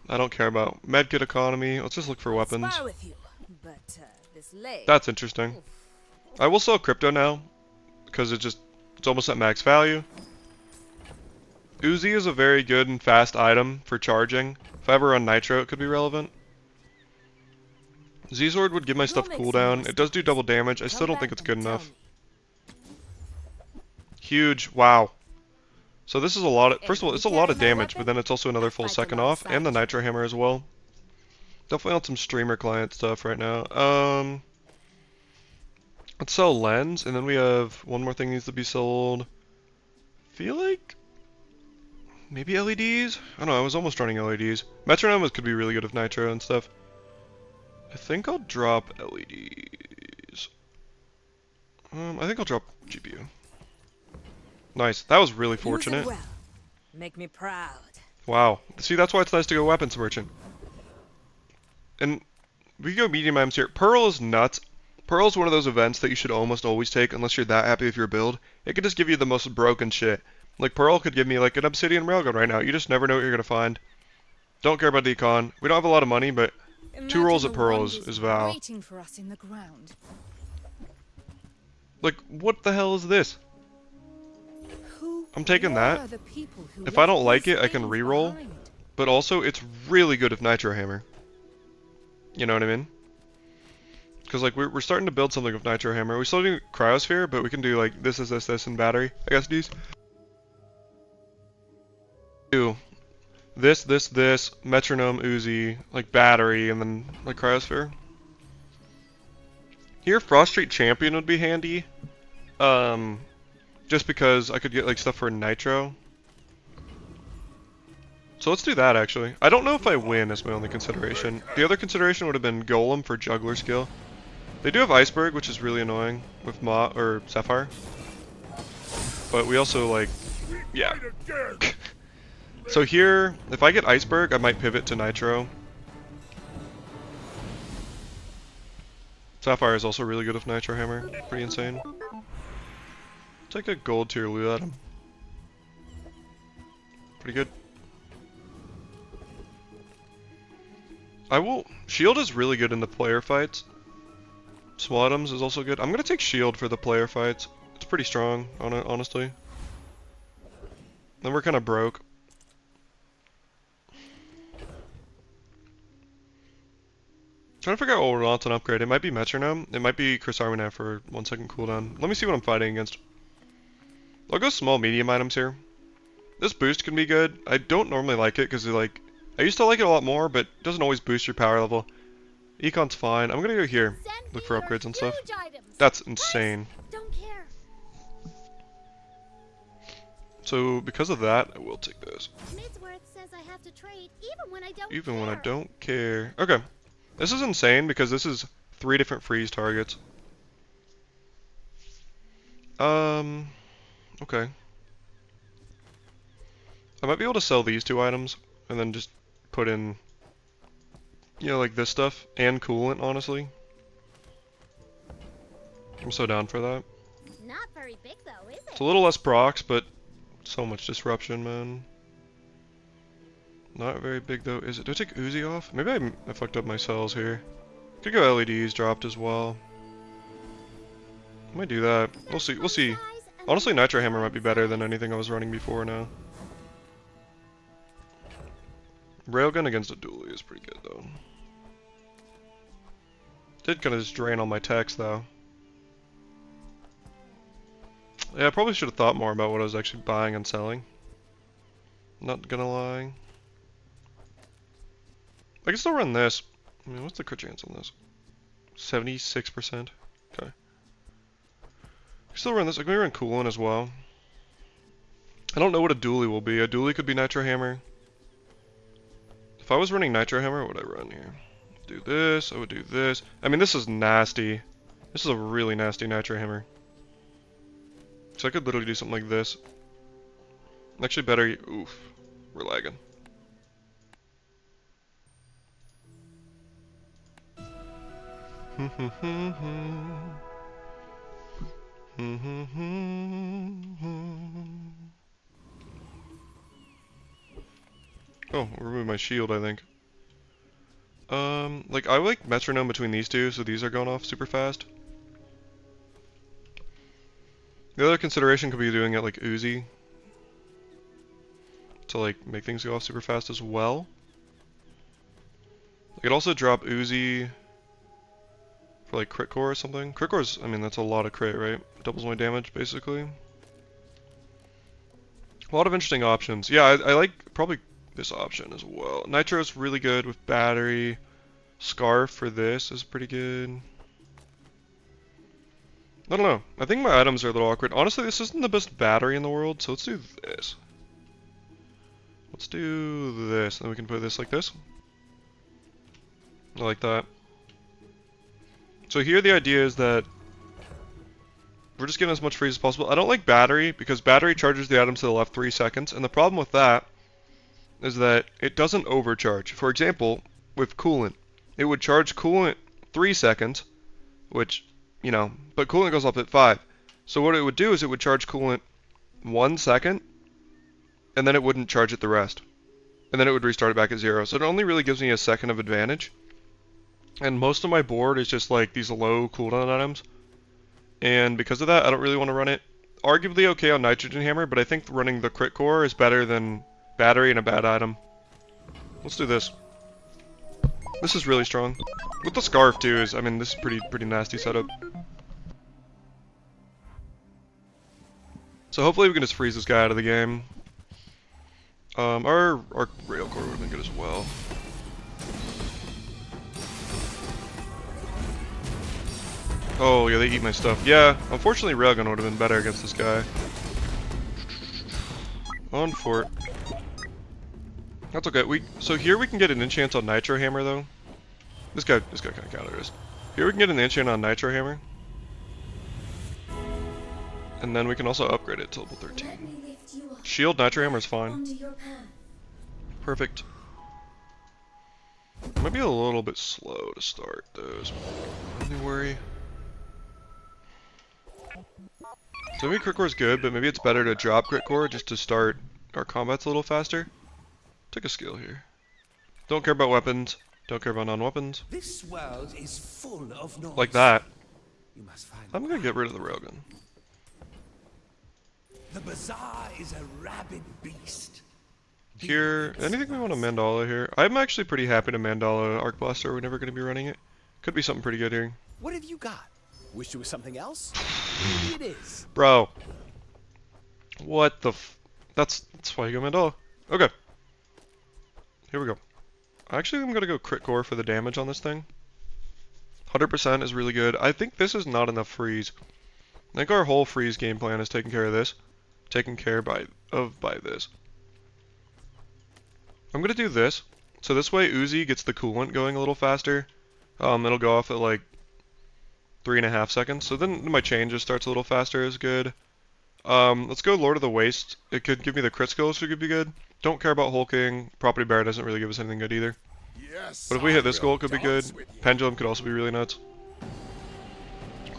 I don't care about medkit economy. Let's just look for weapons. Spar with you, but this leg. That's interesting. I will sell crypto now because it's almost at max value. Uzi is a very good and fast item for charging. If I ever run Nitro, it could be relevant. Z-Sword would give my stuff cooldown. It does do double damage. I still don't think it's good enough. Huge. Wow. So this is a lot of, first of all, it's a lot of damage, but then it's also another full second off, and the Nitro Hammer as well. Definitely on some streamer client stuff right now. Let's sell Lens, and then we have one more thing needs to be sold. Feel like maybe LEDs? I don't know, I was almost running LEDs. Metronomes could be really good with Nitro and stuff. I think I'll drop LEDs. I think I'll drop GPU. Nice, that was really fortunate. Well. Make me proud. Wow, see that's why it's nice to go weapons merchant. And we can go medium items here. Pearl is nuts. Pearl is one of those events that you should almost always take unless you're that happy with your build. It could just give you the most broken shit. Like Pearl could give me like an Obsidian Railgun right now. You just never know what you're gonna find. Don't care about the econ. We don't have a lot of money, but 2 rolls at Pearl is Val. Waiting for us in the ground. Like, what the hell is this? I'm taking that. The people who If I don't left like these it, I can things reroll. behind. But also, it's really good with Nitro Hammer. You know what I mean? Because like we're starting to build something with Nitro Hammer. We still do Cryosphere, but we can do like this, and battery. I guess these. Do this, metronome, Uzi, like battery, and then like Cryosphere. Here, Frost Street Champion would be handy. Just because I could get like stuff for Nitro. So let's do that actually. I don't know if I win is my only consideration. The other consideration would have been Golem for Juggler skill. They do have Iceberg, which is really annoying with or Sapphire. But we also like, yeah. So here, if I get Iceberg, I might pivot to Nitro. Sapphire is also really good with Nitro Hammer. Pretty insane. Take a gold tier loot at him. Pretty good. Shield is really good in the player fights. Swatums is also good. I'm gonna take Shield for the player fights. It's pretty strong, honestly. And we're kind of broke. Trying to figure out what we're on to upgrade. It might be Metronome. It might be Chris Arminav for 1 second cooldown. Let me see what I'm fighting against. I'll go small medium items here. This boost can be good. I don't normally like it because like I used to like it a lot more, but it doesn't always boost your power level. Econ's fine. I'm gonna go here. Look for upgrades and stuff. That's insane. Don't care. So because of that, I will take this. Midsworth says I have to trade even when I don't Even when I don't care. Okay. This is insane because this is 3 different freeze targets. Okay. I might be able to sell these 2 items and then just put in, you know, like this stuff and coolant, honestly. I'm so down for that. Not very big though, is it? It's a little less procs, but so much disruption, man. Not very big though, is it? Do I take Uzi off? Maybe I fucked up my cells here. Could go LEDs dropped as well. I might do that. We'll see. We'll see. Honestly, Nitro Hammer might be better than anything I was running before now. Railgun against a Dooley is pretty good though. Did kind of just drain all my techs though. Yeah, I probably should have thought more about what I was actually buying and selling. Not gonna lie. I can still run this. I mean, what's the crit chance on this? 76%. Okay. I can still run this. I can run Coolant as well. I don't know what a Dooley will be. A Dooley could be Nitro Hammer. If I was running Nitro Hammer, what would I run here? Do this. I would do this. I mean, this is nasty. This is a really nasty Nitro Hammer. So I could literally do something like this. Actually better. Oof. We're lagging. Oh, remove my shield, I think. Like, I like metronome between these two, so these are going off super fast. The other consideration could be doing it like Uzi. To, like, make things go off super fast as well. I could also drop Uzi for, like, crit core or something. Crit core's, I mean, that's a lot of crit, right? Doubles my damage, basically. A lot of interesting options. Yeah, I like probably this option as well. Nitro's really good with battery. Scarf for this is pretty good. I don't know. I think my items are a little awkward. Honestly, this isn't the best battery in the world, so let's do this. Let's do this, and then we can put this like this. I like that. So here the idea is that we're just getting as much freeze as possible. I don't like battery, because battery charges the items to the left 3 seconds, and the problem with that is that it doesn't overcharge. For example, with coolant, it would charge coolant 3 seconds, which, you know, but coolant goes up at 5. So what it would do is it would charge coolant 1 second, and then it wouldn't charge it the rest. And then it would restart it back at 0. So it only really gives me a second of advantage. And most of my board is just like these low cooldown items. And because of that, I don't really want to run it. Arguably okay on Nitrogen Hammer, but I think running the crit core is better than battery and a bad item. Let's do this. This is really strong. With the scarf too is, I mean, this is pretty nasty setup. So hopefully we can just freeze this guy out of the game. Our rail core would have been good as well. Oh yeah, they eat my stuff. Yeah, unfortunately railgun would have been better against this guy. On fort. That's okay. So here we can get an enchant on Nitro Hammer though. This guy kind of countered us. Here we can get an enchant on Nitro Hammer. And then we can also upgrade it to level 13. Shield Nitro Hammer is fine. Perfect. Might be a little bit slow to start though, is my only worry. So maybe crit core is good, but maybe it's better to drop crit core just to start our combats a little faster. Take a skill here. Don't care about weapons. Don't care about non-weapons. This world is full of noise. Like that. You must find I'm gonna get rid of the railgun. The Bazaar is a rabid beast. Here, anything we want to Mandala here? I'm actually pretty happy to Mandala Arc Blaster. We're never going to be running it. Could be something pretty good here. What have you got? Wish it was something else? Maybe it is. Bro. What the that's why you go Mandala. Okay. Here we go. Actually, I'm going to go Crit Core for the damage on this thing. 100% is really good. I think this is not enough freeze. I think our whole freeze game plan is taken care of this. Taken care by this. I'm going to do this. So this way Uzi gets the coolant going a little faster. It'll go off at like 3.5 seconds. So then my chain just starts a little faster is good. Let's go Lord of the Waste. It could give me the crit skills, so it could be good. Don't care about hulking. Property Bear doesn't really give us anything good either. Yes, But if we hit this goal, it could be good. Pendulum could also be really nuts.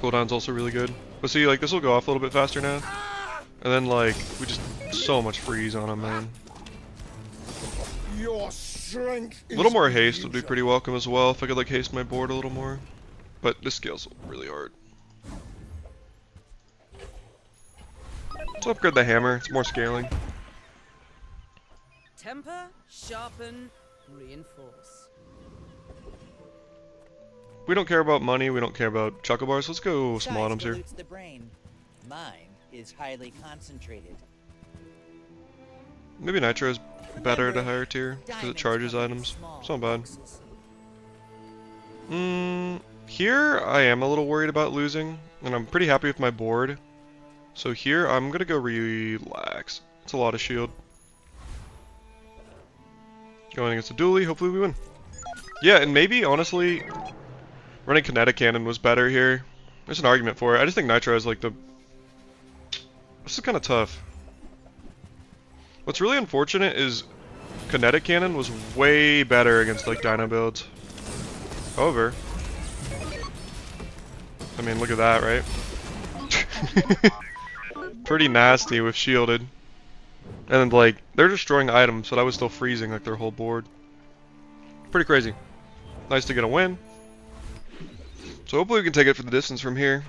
Cooldown's also really good. But see, like, this will go off a little bit faster now. And then, like, we just so much freeze on him, man. Your strength A little more haste would be pretty welcome as well if I could, like, haste my board a little more. But this scales really hard. Let's upgrade the hammer. It's more scaling. Temper, sharpen, reinforce. We don't care about money. We don't care about choco bars. Let's go small items here. The brain. Mine is highly concentrated. Maybe Nitro is better at a higher tier because it charges items. It's not bad. Here I am a little worried about losing, and I'm pretty happy with my board. So here I'm gonna go relax. It's a lot of shield. Going against a Dooley, hopefully we win. Yeah, and maybe honestly, running kinetic cannon was better here. There's an argument for it. I just think Nitro is like the. This is kind of tough. What's really unfortunate is kinetic cannon was way better against like Dino builds. However, I mean, look at that, right? Pretty nasty with shielded. And like, they're destroying items, but I was still freezing like their whole board. Pretty crazy. Nice to get a win. So hopefully we can take it for the distance from here.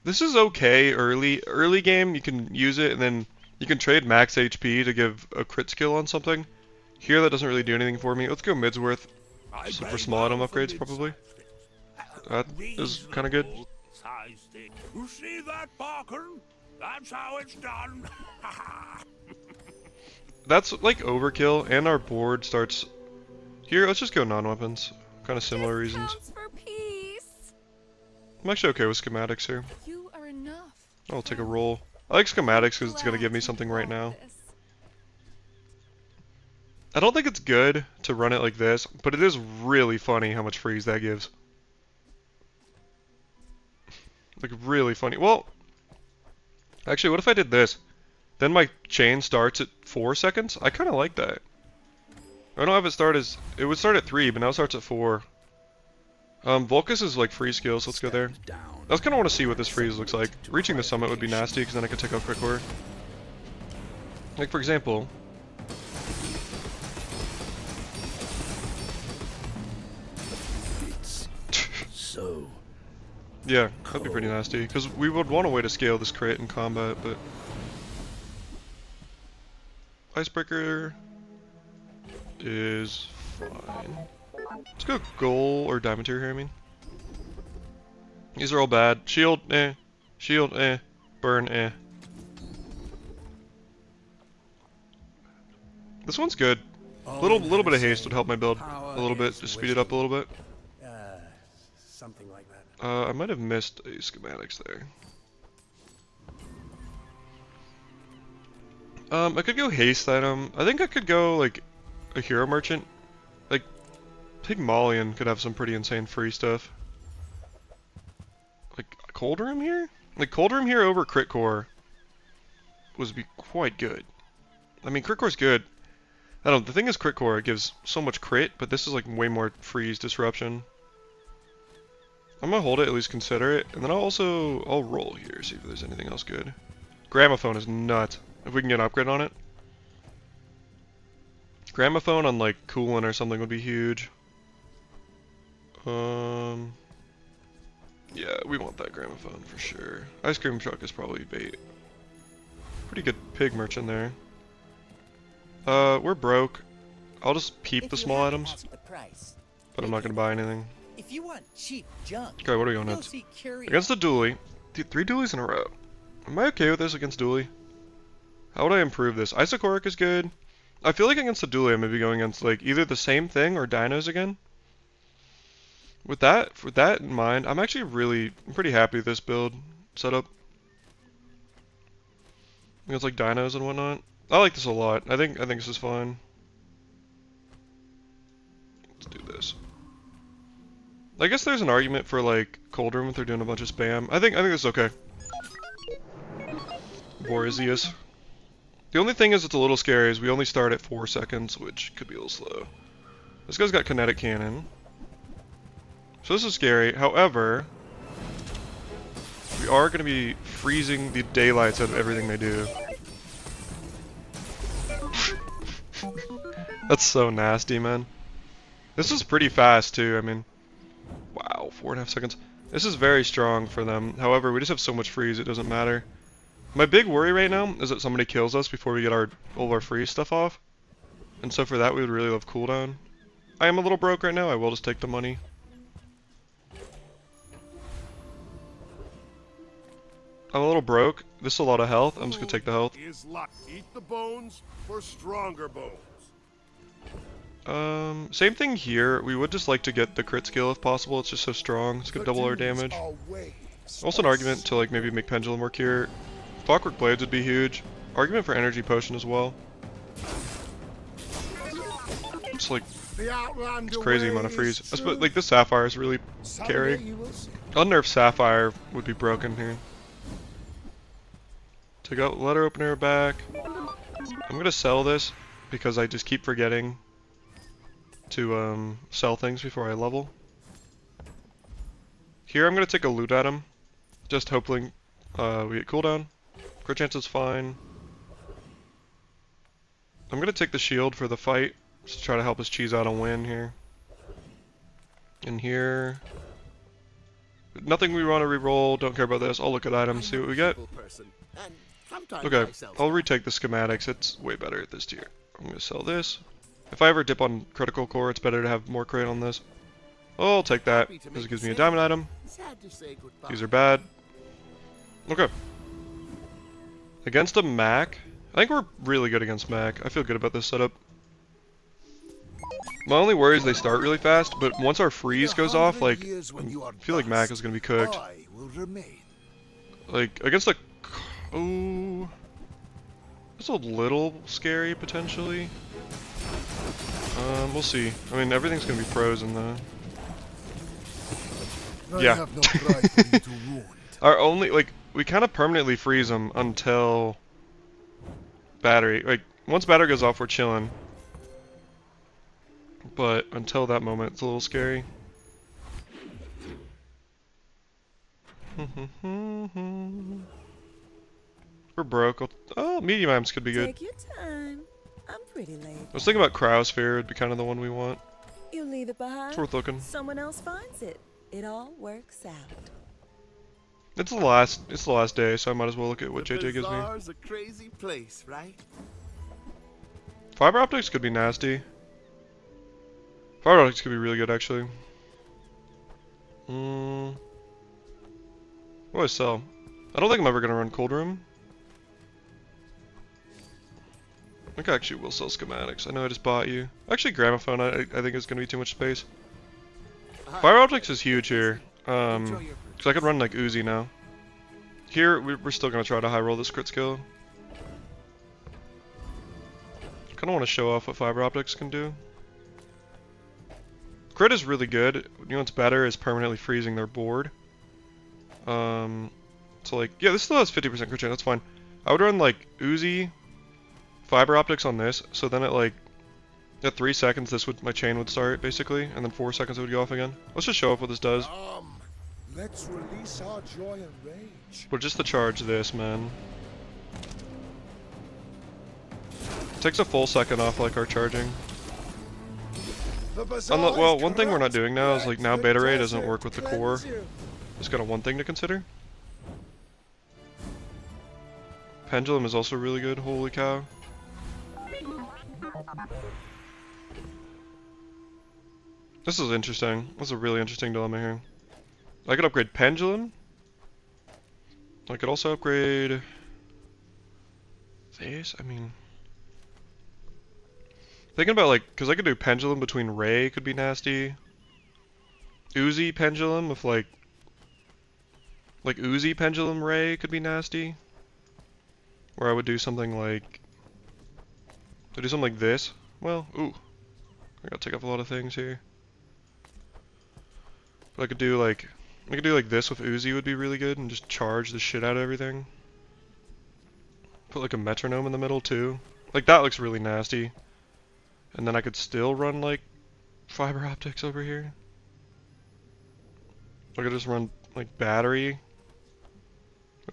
This is okay early. Early game, you can use it, and then you can trade max HP to give a crit skill on something. Here, that doesn't really do anything for me. Let's go Midsworth. So for small item upgrades, probably. That is kind of good. You see that, Parker? That's how it's done. That's like overkill, and our board starts. Here, let's just go non-weapons. Kind of similar reasons. For peace. I'm actually okay with schematics here. You are enough. I'll take a roll. I like schematics because it's going to give me something right now. I don't think it's good to run it like this, but it is really funny how much freeze that gives. Like, really funny. Well, actually, what if I did this? Then my chain starts at 4 seconds? I kind of like that. I don't have it start as... It would start at 3, but now it starts at 4. Vulcus is like free skills, let's go there. I just kind of want to see what this freeze looks like. Reaching the summit would be nasty, because then I could take out Crit Core. Like, for example... So... Yeah, that'd be pretty nasty, because we would want a way to scale this crit in combat, but... Icebreaker is fine. Let's go gold or diamond tier here, I mean. These are all bad. Shield, eh. Shield, eh. Burn, eh. This one's good. Little bit of haste would help my build a little bit, just speed it up a little bit. Something like that. I might have missed a schematics there. I could go haste item. I think I could go like a hero merchant. Like Pygmalion could have some pretty insane free stuff. Like cold room here? Like cold room here over crit core would be quite good. I mean crit core's good. I don't know, the thing is crit core, it gives so much crit, but this is like way more freeze disruption. I'm gonna hold it, at least consider it, and then I'll roll here, see if there's anything else good. Gramophone is nuts. If we can get an upgrade on it. Gramophone on like coolant or something would be huge. Yeah, we want that gramophone for sure. Ice cream truck is probably bait. Pretty good pig merch in there. We're broke. I'll just peep the small items, but I'm not gonna buy anything. If you want cheap junk, Okay, what are we going next? Against the Dooley. Dude, 3 Dooleys in a row. Am I okay with this against Dooley? How would I improve this? Isochoric is good. I feel like against the Dooley, I may be going against like either the same thing or dinos again. With that in mind, I'm pretty happy with this build setup. It's like dinos and whatnot. I like this a lot. I think this is fine. Let's do this. I guess there's an argument for like Cold Room if they're doing a bunch of spam. I think this is okay. Borisius. The only thing is it's a little scary is we only start at 4 seconds, which could be a little slow. This guy's got kinetic cannon. So this is scary. However, we are going to be freezing the daylights out of everything they do. That's so nasty, man. This is pretty fast too. I mean, wow, 4.5 seconds. This is very strong for them. However, we just have so much freeze, it doesn't matter. My big worry right now is that somebody kills us before we get all of our freeze stuff off. And so for that, we would really love cooldown. I am a little broke right now. I will just take the money. I'm a little broke. This is a lot of health. I'm just gonna take the health. Is luck. Eat the bones for stronger bones. Same thing here. We would just like to get the crit skill if possible. It's just so strong. It's gonna double our damage. Also an argument to like maybe make pendulum work here. Clockwork blades would be huge. Argument for energy potion as well. It's like it's crazy amount of freeze. But like this sapphire is really carrying. Unnerved sapphire would be broken here. Take out letter opener back. I'm gonna sell this because I just keep forgetting to sell things before I level. Here I'm gonna take a loot item, just hoping we get cooldown. Crit chance is fine. I'm gonna take the shield for the fight, just to try to help us cheese out a win here. In here, nothing we want to reroll. Don't care about this. I'll look at items, see what we get. Okay, I'll retake the schematics. It's way better at this tier. I'm gonna sell this. If I ever dip on critical core, it's better to have more crit on this. Oh, I'll take that because it gives me a diamond item. These are bad. Okay. Against a Mac, I think we're really good against Mac. I feel good about this setup. My only worry is they start really fast, but once our freeze goes off, like, I feel like Mac is gonna be cooked. Like against the, oh, that's a little scary potentially. We'll see. I mean, everything's gonna be frozen though. Yeah. Our only, like, we kind of permanently freeze them until battery. Like, once battery goes off, we're chilling. But until that moment, it's a little scary. We're broke. Oh, medium items could be good. Take your time. I'm pretty late. I was thinking about Cryosphere would be kind of the one we want. You leave it behind. It's worth looking. Someone else finds it. It all works out. It's the last day, so I might as well look at what JJ gives me. Bazaar's a crazy place, right? Fiber optics could be nasty. Fiber optics could be really good, actually. What do I sell? I don't think I'm ever gonna run Cold Room. I think I actually will sell schematics. I know I just bought you. Actually, Gramophone, I think is gonna be too much space. Fiber optics is huge here. Because I could run like Uzi now. Here, we're still gonna try to high roll this crit skill. Kind of want to show off what fiber optics can do. Crit is really good. You know what's better is permanently freezing their board. So like, yeah, this still has 50% crit chance. That's fine. I would run like Uzi, fiber optics on this. So then at like at 3 seconds, my chain would start basically, and then 4 seconds it would go off again. Let's just show off what this does. Let's release our joy and rage. But just to charge this, man. Takes a full second off like our charging. The Bazaar Well, is one thing we're not corrupt. doing now is like now Let beta the ray doesn't desert work with the cleanse core. you. Just kind of one thing to consider. Pendulum is also really good. Holy cow. This is interesting. This is a really interesting dilemma here. I could upgrade Pendulum. I could also upgrade this. I mean, thinking about like, because I could do Pendulum between Ray could be nasty. Uzi Pendulum with like Uzi Pendulum Ray could be nasty. Or I would do something like, this. Well, ooh, I gotta take off a lot of things here. But I could do like this with Uzi would be really good and just charge the shit out of everything. Put like a metronome in the middle too. Like that looks really nasty. And then I could still run like fiber optics over here. I could just run like battery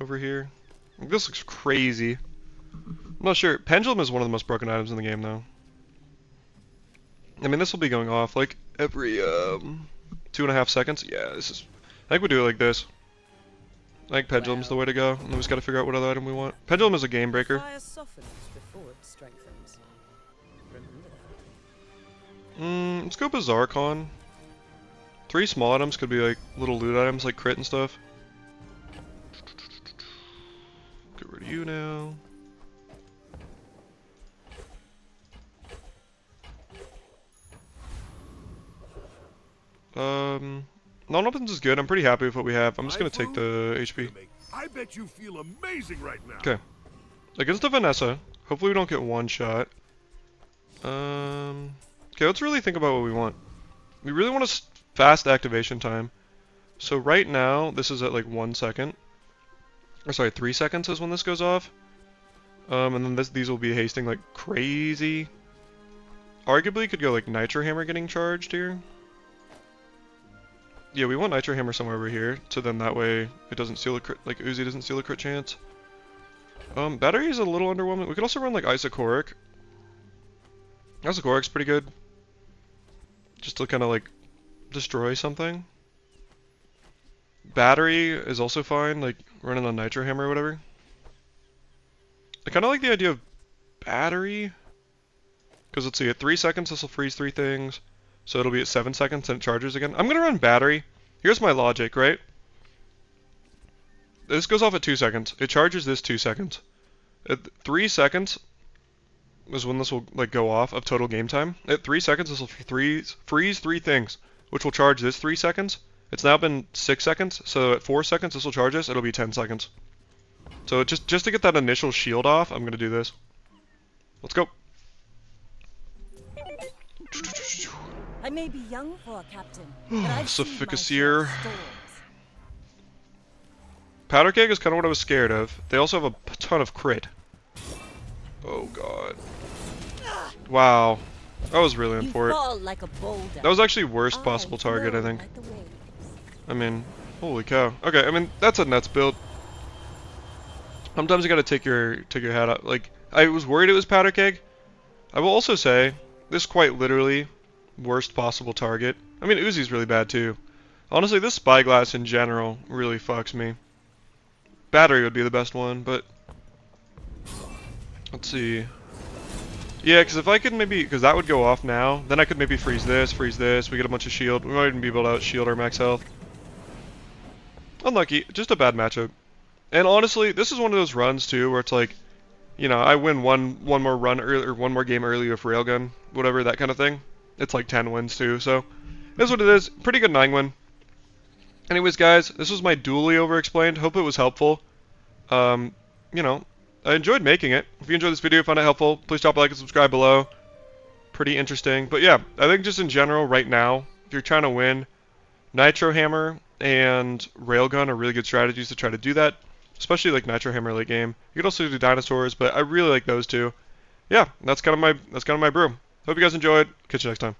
over here. Like, this looks crazy. I'm not sure. Pendulum is one of the most broken items in the game though. I mean, this will be going off like every 2.5 seconds. Yeah, this is. I think we do it like this. I think Pendulum's the way to go, and then we just gotta figure out what other item we want. Pendulum is a game breaker. Fire softens before it strengthens. Remember that. Let's go Bazaar Con. 3 small items could be like little loot items like crit and stuff. Get rid of you now. Non-opens is good. I'm pretty happy with what we have. I'm just gonna take the HP. I bet you feel amazing right now. Okay. Against the Vanessa. Hopefully we don't get one shot. Okay, let's really think about what we want. We really want a fast activation time. So right now, this is at like 1 second. Or sorry, 3 seconds is when this goes off. And then these will be hasting like crazy. Arguably could go like Nitro Hammer getting charged here. Yeah, we want Nitro Hammer somewhere over here, so then that way it doesn't steal a crit, like Uzi doesn't steal a crit chance. Battery is a little underwhelming. We could also run like Isochoric. Isochoric's pretty good. Just to kind of like destroy something. Battery is also fine, like running on Nitro Hammer or whatever. I kind of like the idea of battery. Because let's see, at 3 seconds this will freeze 3 things. So it'll be at 7 seconds and it charges again. I'm gonna run battery. Here's my logic, right? This goes off at 2 seconds. It charges this 2 seconds. At 3 seconds is when this will like go off of total game time. At 3 seconds this will freeze 3 things, which will charge this 3 seconds. It's now been 6 seconds, so at 4 seconds this will charge this. It'll be 10 seconds. So just to get that initial shield off, I'm gonna do this. Let's go. I may be young for a captain, but I've seen my Sufficaseer. share of storms. Powder Keg is kind of what I was scared of. They also have a ton of crit. Oh god. Wow. That was really You important. fall like a boulder. That was actually worst possible target, I flow think. like the waves. I mean, holy cow. Okay, I mean, that's a nuts build. Sometimes you gotta take your hat out. Like, I was worried it was Powder Keg. I will also say, this quite literally worst possible target. I mean, Uzi's really bad too. Honestly, this Spyglass in general really fucks me. Battery would be the best one, but let's see. Yeah, because if I could maybe, because that would go off now, then I could maybe freeze this, we get a bunch of shield. We might even be able to shield our max health. Unlucky, just a bad matchup. And honestly, this is one of those runs too, where it's like, you know, I win one more run early, or one more game early with Railgun, whatever, that kind of thing. It's like 10 wins too, so that's what it is. Pretty good 9 win. Anyways, guys, this was my Dooley Overexplained. Hope it was helpful. You know, I enjoyed making it. If you enjoyed this video, found it helpful, please drop a like and subscribe below. Pretty interesting. But yeah, I think just in general, right now, if you're trying to win, Nitro Hammer and Railgun are really good strategies to try to do that. Especially like Nitro Hammer late game. You could also do Dinosaurs, but I really like those two. Yeah, that's kind of my brew. Hope you guys enjoyed. Catch you next time.